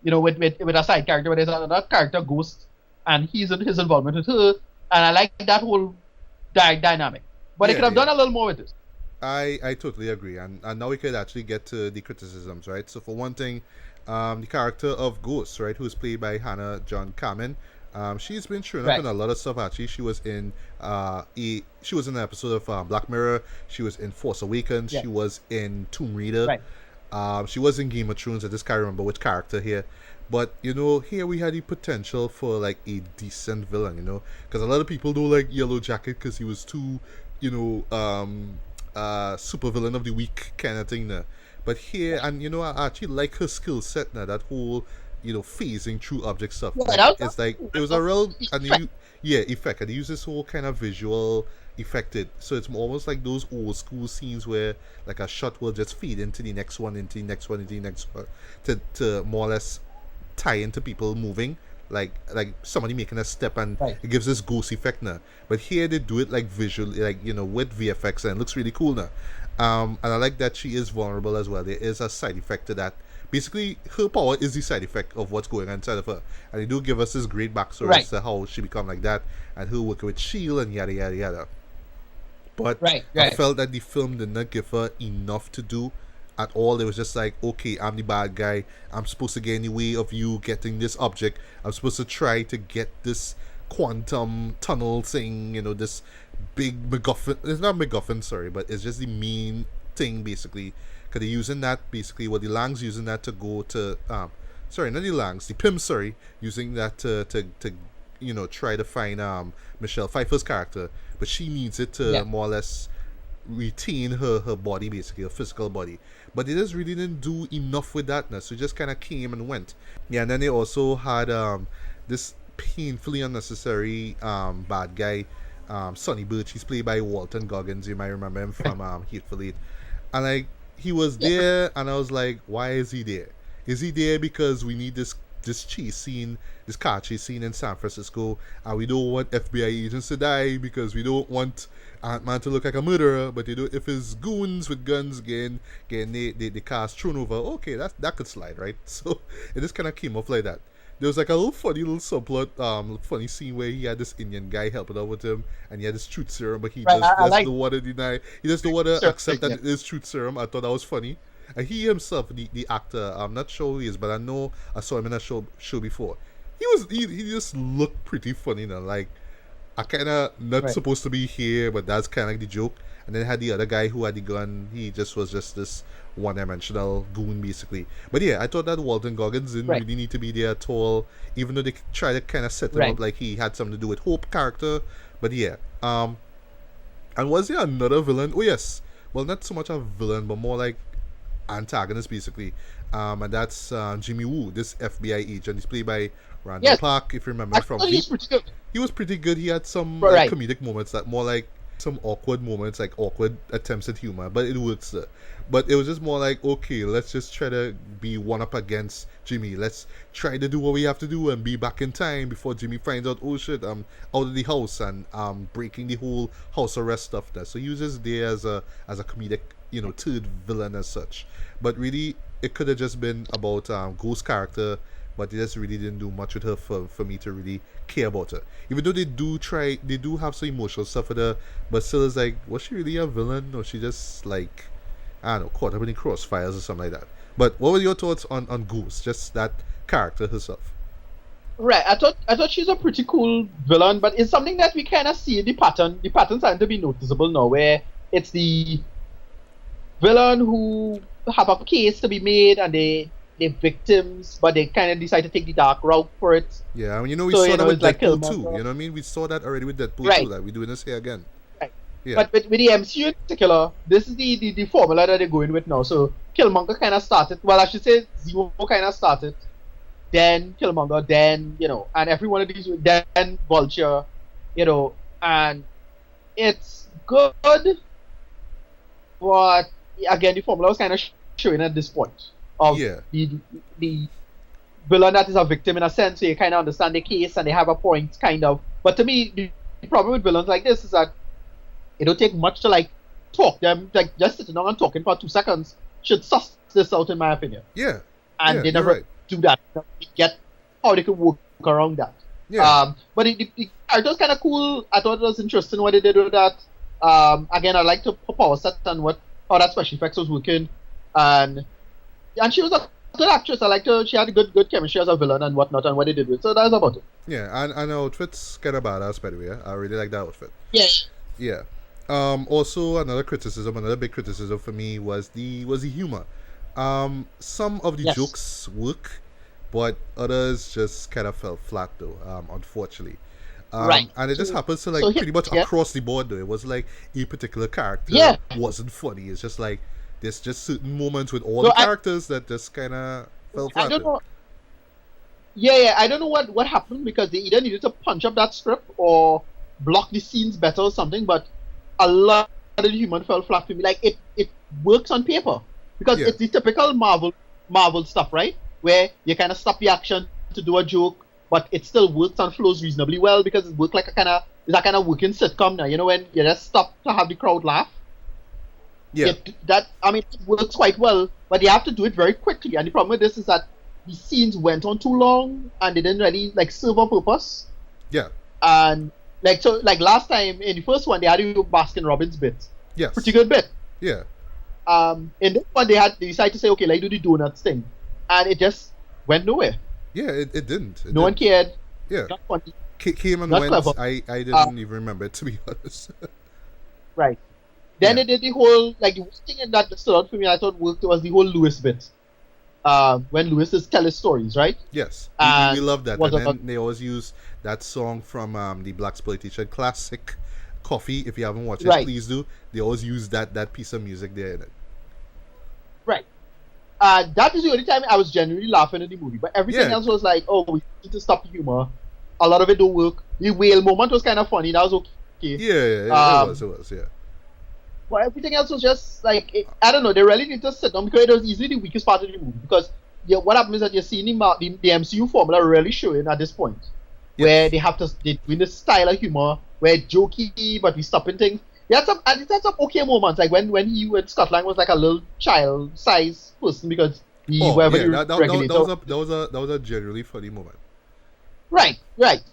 with a side character, where there's another character, Ghost, and his involvement with her, and I like that whole dynamic. But they Yeah, could have yeah. done a little more with this. I totally agree, and now we could actually get to the criticisms, right? So for one thing, the character of Ghost, right, who's played by Hannah John Kamen, she's been showing up Right. in a lot of stuff. Actually, she was in she was in an episode of Black Mirror. She was in Force Awakens. Yeah. She was in Tomb Raider. Right. She was in Game of Thrones. I just can't remember which character here. But here we had the potential for like a decent villain. Because a lot of people don't like Yellow Jacket because he was too, super villain of the week kind of thing. Now. But here, and I actually like her skill set now. That whole, phasing through object stuff. Yeah, Like, that was it's like it was a real effect. effect. And they use this whole kind of visual effected, so it's almost like those old school scenes where like a shot will just feed into the next one, into the next one, into the next one, to more or less tie into people moving, like somebody making a step, and Right. it gives this ghost effect now. But here they do it like visually, like with VFX, and it looks really cool now. And I like that she is vulnerable as well. There is a side effect to that. Basically, her power is the side effect of what's going on inside of her, and they do give us this great backstory Right. as to how she become like that, and her working with Shield and yada yada yada. But Right. I felt that the film did not give her enough to do at all. It was just like, okay, I'm the bad guy. I'm supposed to get in the way of you getting this object. I'm supposed to try to get this quantum tunnel thing, this big MacGuffin. It's not MacGuffin, sorry, but it's just the main thing, basically. Because they're using that, basically, what the Lang's using that to go to, sorry, not the Langs, the Pym, sorry, using that to try to find Michelle Pfeiffer's character, but she needs it to Yeah. more or less retain her body, basically her physical body. But they just really didn't do enough with that now, so it just kind of came and went. Yeah, and then they also had this painfully unnecessary bad guy, Sonny Birch. He's played by Walton Goggins. You might remember him from Hateful Eight. And like he was there, and I was like, why is he there? Is he there because we need this chase scene, this car chase scene in San Francisco, and we don't want FBI agents to die because we don't want Ant-Man to look like a murderer, but if it's goons with guns getting the cars thrown over, okay, that could slide, right? So it just kind of came off like that. There was like a little funny little subplot, funny scene where he had this Indian guy helping out with him, and he had this truth serum, but he Right, I just like- don't want to deny, he just don't want to Sure, accept that yeah. it is truth serum. I thought that was funny. And he himself, the actor, I'm not sure who he is, but I know I saw him in a show before. He just looked pretty funny now. Like, I kind of not Right. supposed to be here, but that's kind of like the joke. And then had the other guy who had the gun. He was just this one-dimensional goon, basically. But yeah, I thought that Walton Goggins didn't Right. really need to be there at all, even though they try to kind of set him Right. up like he had something to do with Hope character. But yeah, and was there another villain? Oh yes, well, not so much a villain, but more like antagonist, basically. And that's Jimmy Woo, this FBI agent. He's played by Randall Yes. Park, if you remember I from thought Veep. he's pretty good. He was pretty good. He had some Right. comedic moments that more like some awkward moments, like awkward attempts at humor, but it works there. But it was just more like, okay, let's just try to be one up against Jimmy. Let's try to do what we have to do and be back in time before Jimmy finds out, oh shit, I'm out of the house and breaking the whole house arrest stuff there. So he was just there as a comedic, third villain as such. But really, it could have just been about Ghost's character, but they just really didn't do much with her for me to really care about her. Even though they do have some emotional stuff with her, but still it's like, was she really a villain, or she just like, I don't know, caught up in the crossfires or something like that? But what were your thoughts on Goose, just that character herself? Right, I thought she's a pretty cool villain, but it's something that we kind of see the pattern. The pattern's starting to be noticeable now, where it's the villain who have a case to be made and they're victims, but they kind of decide to take the dark route for it. Yeah, I mean, we saw that with Deadpool too. You know what I mean? We saw that already with Deadpool too. That we're doing this here again. Right. Yeah. But with the MCU in particular, this is the formula that they're going with now. So Killmonger kind of started. Well, I should say Zemo kind of started. Then Killmonger, then and every one of these, then Vulture, and it's good, but again, the formula was kind of showing at this point of the villain that is a victim in a sense, so you kind of understand the case and they have a point, kind of. But to me, the problem with villains like this is that it don't take much to like talk them, like just sitting down and talking for 2 seconds should suss this out, in my opinion. Yeah. And they never do that. They get how they could work around that. Yeah. But the character was kind of cool. I thought it was interesting what they did with that. Again, I like to power set and how that special effects was working, and she was a good actress. I liked her. She had a good chemistry as a villain and whatnot, and what they did with it. So that was about it. Yeah, and her outfit's kind of badass, by the way. I really like that outfit. Yeah. Yeah. Also, another big criticism for me was the humor. Some of the jokes work, but others just kind of fell flat though, unfortunately. Right. And it just happens to pretty much across the board though. It was like a particular character wasn't funny. It's just like there's just certain moments with all the characters that just kind of fell flat. I don't know. Yeah, I don't know what happened, because they either needed to punch up that script or block the scenes better or something, but a lot of the humor fell flat for me. Like it works on paper because it's the typical Marvel stuff, right? Where you kind of stop the action to do a joke, but it still works and flows reasonably well because it works like it's that kind of working sitcom now. When you just stop to have the crowd laugh. Yeah. It works quite well, but you have to do it very quickly. And the problem with this is that the scenes went on too long and they didn't really serve a purpose. Yeah. And last time in the first one they had you Baskin Robbins bit. Yes. Pretty good bit. Yeah. In this one they decided to say, okay, let's do the donuts thing, and it just went nowhere. Yeah, it didn't. No one cared. Yeah. Not funny. Came and Not went. clever. I didn't even remember it, to be honest. Right. Then they did the whole the worst thing in that stood out for me. I thought worked was the whole Lewis bit. When Lewis is telling stories, right? Yes, we love that. And then they always use that song from the Blaxploitation classic Coffee. If you haven't watched it, please do. They always use that piece of music there in it. Right. That is the only time I was genuinely laughing at the movie. But everything else was like, oh, we need to stop the humor. A lot of it don't work. The whale moment was kind of funny. That was okay. Yeah, it was, yeah. But everything else was just I don't know. They really need to sit down because it was easily the weakest part of the movie. Because what happens is that you're seeing the MCU formula really showing at this point, where they're doing this style of humor where it's jokey but we stopping things. They had some okay moments, like when he in Scotland was like a little child-sized person because that was a generally funny moment. Right.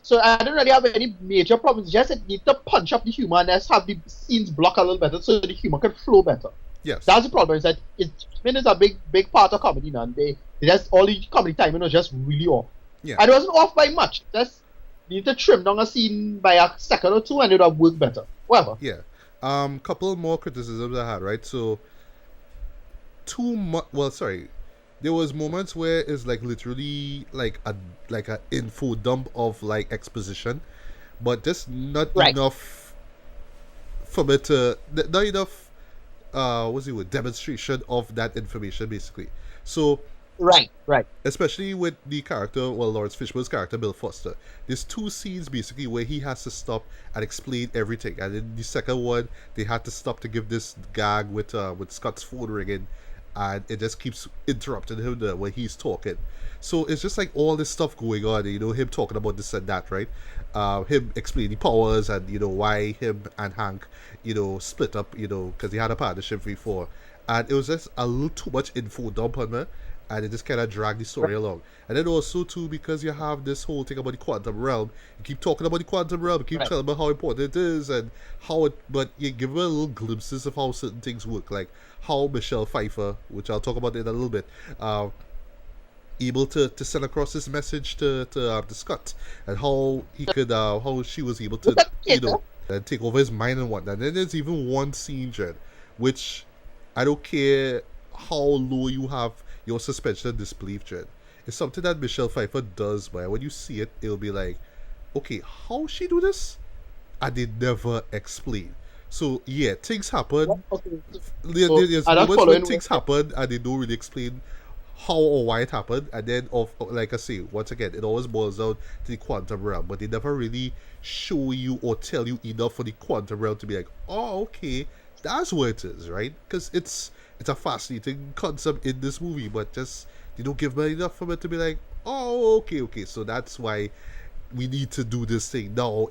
So I don't really have any major problems. Just need to punch up the humor and just have the scenes block a little better so the humor can flow better. Yes. That's the problem. Is that it is a big part of comedy now. And they just all the comedy timing was just really off. Yeah. And it wasn't off by much. Just need to trim down a scene by a second or two and it would have worked better. Whatever. Yeah. Couple more criticisms I had, right? So there was moments where it's literally a info dump of exposition, but just not enough for me to not enough demonstration of that information basically. So Right. Especially with the character, well, Lawrence Fishburne's character, Bill Foster. There's two scenes basically where he has to stop and explain everything. And in the second one, they had to stop to give this gag with Scott's phone ringing, and it just keeps interrupting him when he's talking. So it's just like all this stuff going on, him talking about this and that, right? Him explaining powers and why him and Hank, split up, because they had a partnership before, and it was just a little too much info dump on me, and it just kind of dragged the story along. And then also too, because you have this whole thing about the quantum realm, you keep talking about the quantum realm, you keep Right. telling about how important it is and how it, but you give a little glimpses of how certain things work, like how Michelle Pfeiffer, which I'll talk about in a little bit, able to send across this message to Scott, and how he could how she was able to take over his mind and whatnot. And then there's even one scene, Jed, which I don't care how low you have your suspension of disbelief, Jed. It's something that Michelle Pfeiffer does, but when you see it, it'll be like, okay, how she do this? And they never explain. So yeah, things happen. Okay. There's I'm not moments when following. things happen and they don't really explain how or why it happened, and then like I say, once again, it always boils down to the quantum realm, but they never really show you or tell you enough for the quantum realm to be like, oh, okay, that's what it is, right? Because it's a fascinating concept in this movie, but just they don't give me enough for it to be like, oh, okay, so that's why we need to do this thing now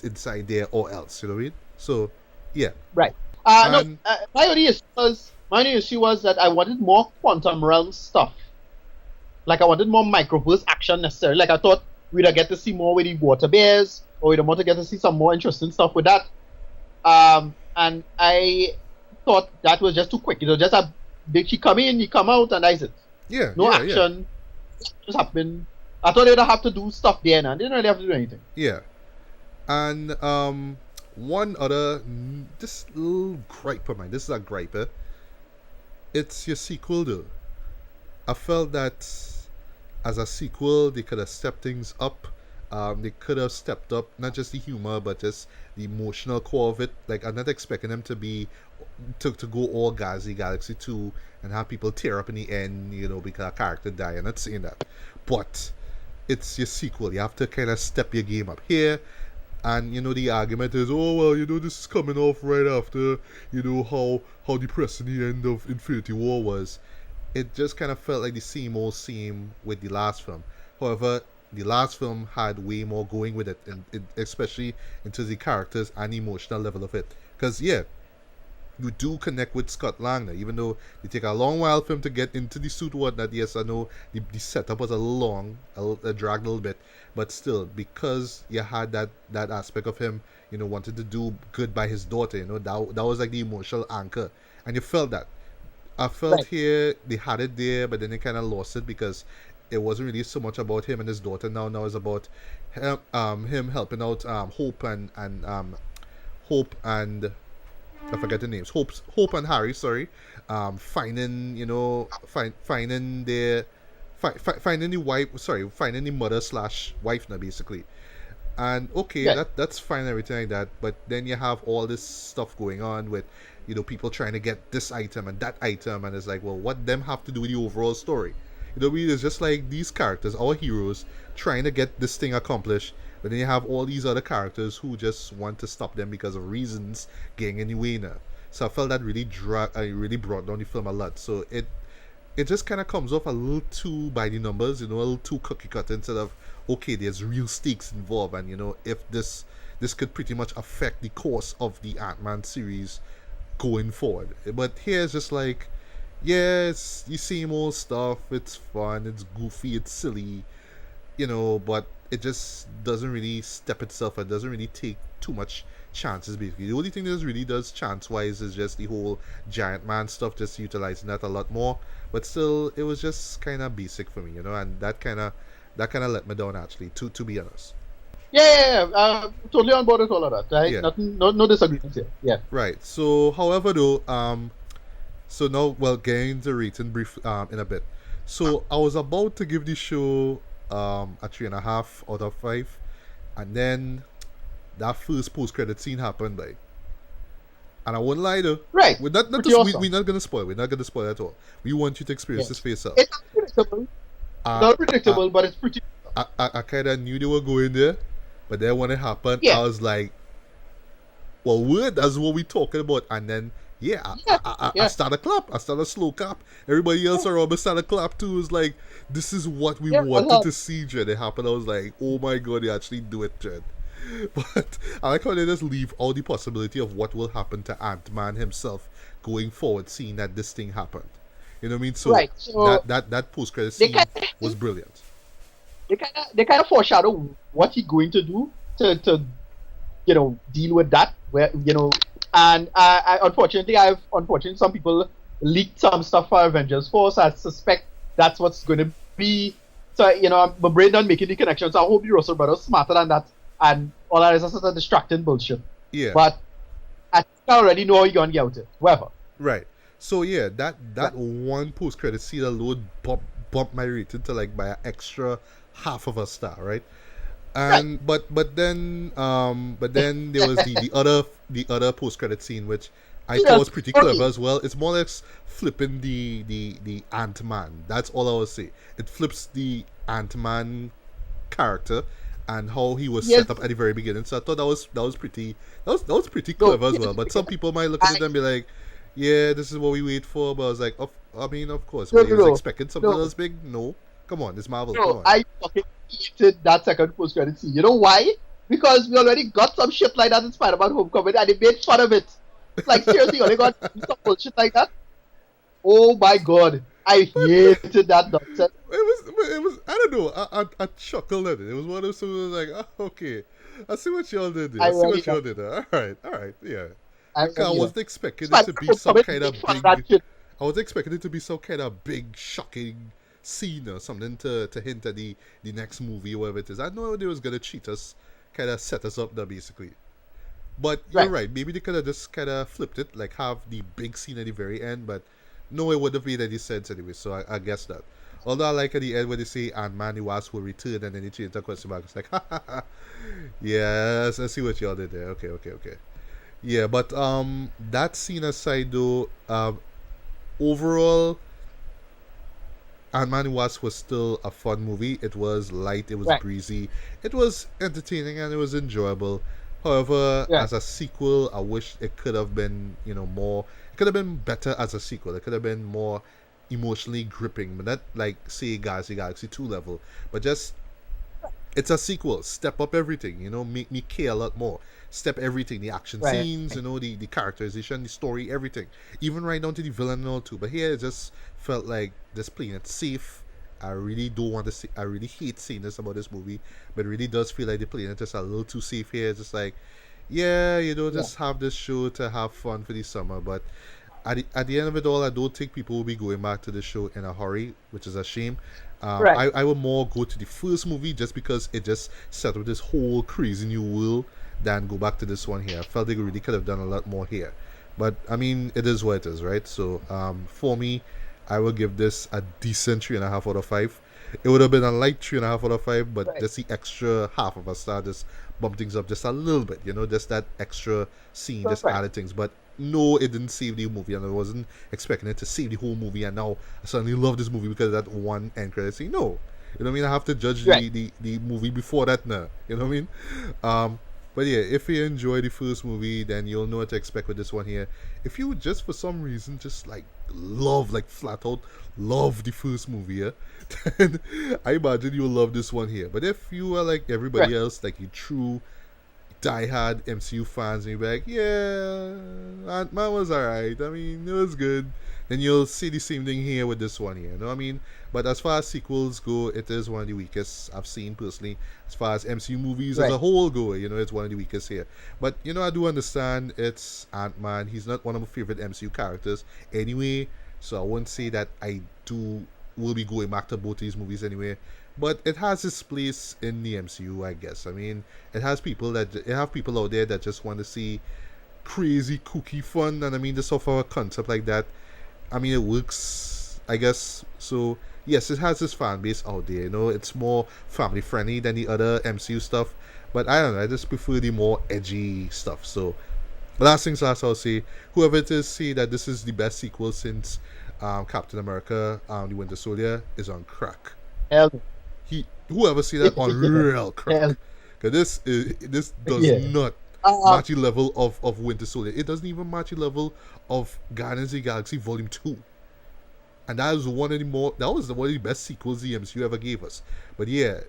inside there or else, you know what I mean? So yeah, Right. No. and My only issue was that I wanted more quantum realm stuff. Like I wanted more microverse action necessarily. Like I thought we'd get to see more with the water bears, or we'd want to get to see some more interesting stuff with that. And I thought that was just too quick. Just a big she come in, you come out, and that's it. yeah, No yeah, action. Just happened. I thought they'd have to do stuff there, and they didn't really have to do anything. yeah. And one other this little gripe of mine. This is a gripe. It's your sequel though. I felt that as a sequel they could have stepped things up. They could have stepped up not just the humor but just the emotional core of it. Like I'm not expecting them to go all Galaxy 2 and have people tear up in the end, because a character die. I'm not saying that. But it's your sequel. You have to kind of step your game up here. And the argument is, oh well, this is coming off right after how depressing the end of Infinity War was. It just kind of felt like the same old same with the last film. However, the last film had way more going with it, and especially into the characters and the emotional level of it. Because yeah, you do connect with Scott Lang, even though it take a long while for him to get into the suit. Whatnot, yes, I know the setup was a little long, dragged a little bit, but still, because you had that aspect of him, wanted to do good by his daughter. That was like the emotional anchor, and you felt that. I felt Right. here they had it there, but then they kind of lost it because it wasn't really so much about him and his daughter. Now it's about him helping out Hope and I forget the names. Hope and Harry. Sorry, finding finding their finding the wife. Sorry, finding the mother slash wife now basically. And okay, Yeah. that's fine and everything like that. But then you have all this stuff going on with people trying to get this item and that item, and it's like, well, what them have to do with the overall story? It's just like these characters, our heroes, trying to get this thing accomplished, but then you have all these other characters who just want to stop them because of reasons getting in the way now. So I felt that really brought down the film a lot. So it just kind of comes off a little too by the numbers, a little too cookie cut instead of, okay, there's real stakes involved, and if this could pretty much affect the course of the Ant-Man series going forward. But here's just like, yeah, it's the same old stuff. It's fun, it's goofy, it's silly, but it just doesn't really step itself. It doesn't really take too much chances. Basically, the only thing that really does chance wise is just the whole giant man stuff, just utilizing that a lot more. But still, it was just kind of basic for me, and that kind of let me down actually. To be honest. Yeah. Totally on board with all of that. Right? Yeah. Nothing. No disagreements here. Yeah. Right. So, however, though, so now, well, getting into rating brief in a bit. So I was about to give the show a 3.5 out of 5, and then that first post credit scene happened. Like, And I won't lie though. Right. We're not Pretty just awesome. we're not gonna spoil. We're not gonna spoil at all. We want you to experience this Yes. for yourself. It's unpredictable. Uh, Not I, predictable, but it's pretty. I kind of knew they were going there, but then when it happened, Yeah. I was like, well, what? That's what we talking about. And then, yeah, Yeah. I Yeah. started clap. I started slow clap. Everybody else around me started clap too. It was like, this is what we Yeah. wanted to see, Jed. It happened. I was like, oh my god, they actually do it, Jed. But I like how they just leave all the possibility of what will happen to Ant-Man himself going forward, seeing that this thing happened. You know what I mean? So Right. So that post-credit they scene kind was brilliant. they kind of foreshadow what he's going to do to deal with that. Where and unfortunately some people leaked some stuff for Avengers 4, so I suspect that's what's going to be. So my brain not making the connection. So I hope the Russell brothers smarter than that, and all that is just a distracting bullshit. Yeah. But I think I already know how you're gonna get out it. Whatever. Right. So yeah, that one post credit scene alone bumped my rating to like by an extra half of a star, right? And but then there was the other post credit scene which I thought was pretty clever as well. It's more or less flipping the Ant-Man. That's all I will say. It flips the Ant-Man character and how he was set up at the very beginning. So I thought that was pretty clever as well. But some people might look at it and be like, yeah, this is what we wait for. But I was like, of course. No, Were you no, expecting something else big? No. Come on, it's Marvel. Come No, on. I fucking hated that second post credit scene. You know why? Because we already got some shit like that in Spider-Man Homecoming and they made fun of it. Like seriously, only got some bullshit like that. Oh my god. I hated that nonsense. It was I don't know, I chuckled at it. It was one of those who was like, oh, okay. I see what y'all did there. I see what y'all did there. Alright, yeah. I wasn't expecting it to be some kind of big I was expecting it to be some kind of big shocking scene or something to hint at the next movie or whatever it is. I know they was gonna cheat us, kinda set us up there basically. But you're right, maybe they could have just kinda flipped it, like have the big scene at the very end, but no, it would have made any sense anyway, so I guess that. Although I like at the end when they say Ant-Man the Wasp will return and then they change the question back. It's like, ha ha ha. Yes, I see what y'all did there. Okay. Yeah, but that scene aside though, overall Ant-Man and Wasp was still a fun movie. It was light, it was breezy, it was entertaining and it was enjoyable. However, as a sequel, I wish it could have been, more. It could have been better as a sequel. It could have been more emotionally gripping, but not like say Guardians of the Galaxy 2 level. But just it's a sequel. Step up everything. Make me care a lot more. Step everything, the action scenes, the characterization, the story, everything. Even right down to the villain and all too. But here it just felt like just playing it safe. I really don't want to see. I really hate saying this about this movie, but it really does feel like they're playing it just a little too safe here. It's just like, just have this show to have fun for the summer. But at the end of it all, I don't think people will be going back to the show in a hurry, which is a shame. I would more go to the first movie just because it just set up this whole crazy new world than go back to this one here. I felt they really could have done a lot more here. But, I mean, it is what it is, right? So, for me, I will give this a decent 3.5 out of 5. It would have been a light 3.5 out of 5, but just the extra half of a star just bumped things up just a little bit, just that extra scene, just added things. But no, it didn't save the movie, and I wasn't expecting it to save the whole movie, and now I suddenly love this movie because of that one end credit scene. No. You know what I mean? I have to judge the movie before that now. You know what I mean? But yeah, if you enjoy the first movie, then you'll know what to expect with this one here. If you just for some reason just like love, like flat out love the first movie, yeah, then I imagine you'll love this one here. But if you are like everybody else, like you true diehard MCU fans, and you're like, yeah, Ant-Man was alright. I mean, it was good. Then you'll see the same thing here with this one here. You know what I mean? But as far as sequels go, it is one of the weakest I've seen personally. As far as MCU movies as a whole go, it's one of the weakest here. But I do understand it's Ant-Man. He's not one of my favorite MCU characters anyway. So I won't say that I will be going back to both these movies anyway. But it has its place in the MCU, I guess. I mean, it have people out there that just want to see crazy, kooky fun, and I mean, just off of a concept like that, I mean, it works, I guess. So yes, it has this fan base out there. It's more family friendly than the other MCU stuff. But I don't know, I just prefer the more edgy stuff. So Last things last, I'll say, whoever it is say that this is the best sequel since Captain America, the Winter Soldier, is on crack. Hell, Whoever say that on real crack. hell, Because this does yeah. not match the level of Winter Soldier. It doesn't even match the level of Guardians of the Galaxy Volume 2. And that was one of the best sequels the MCU ever gave us. But yeah,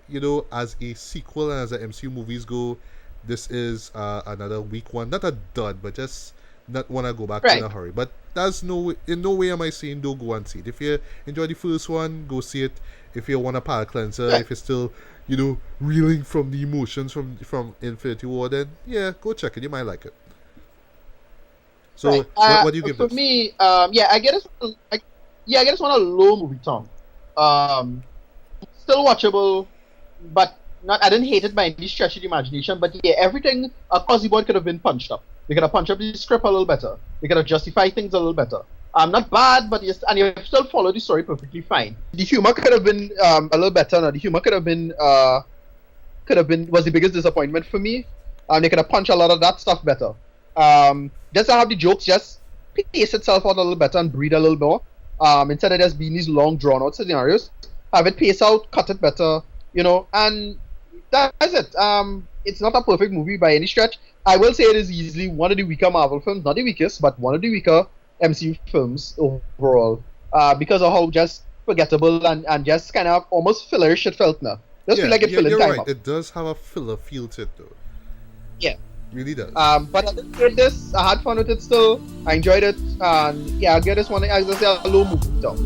as a sequel and as the MCU movies go, this is another weak one. Not a dud, but just not want to go back in a hurry. But that's in no way am I saying don't go and see it. If you enjoy the first one, go see it. If you want a palate cleanser, if you're still, reeling from the emotions from Infinity War, then yeah, go check it. You might like it. So what do you give for this? me, I get this one a low movie Tom. Still watchable, but not. I didn't hate it by any stretch of the imagination. But yeah, everything Cosy Boy could have been punched up. They could have punched up the script a little better. They could have justified things a little better. Not bad, but yes, and you still follow the story perfectly fine. The humor could have been a little better. No, the humor could have been was the biggest disappointment for me. They could have punched a lot of that stuff better. Just to have the jokes just pace itself out a little better and breathe a little more. Instead of just being these long drawn out scenarios, have it pace out, cut it better, and that's it. It's not a perfect movie by any stretch. I will say it is easily one of the weaker Marvel films, not the weakest, but one of the weaker MCU films overall, because of how just forgettable and just kind of almost fillerish it felt now. Just feel like it filling time up. It does have a filler feel to it though. Yeah. Really does. But I enjoyed this. I had fun with it still. I enjoyed it. And yeah, I'll get this one, as I say, a low movie though.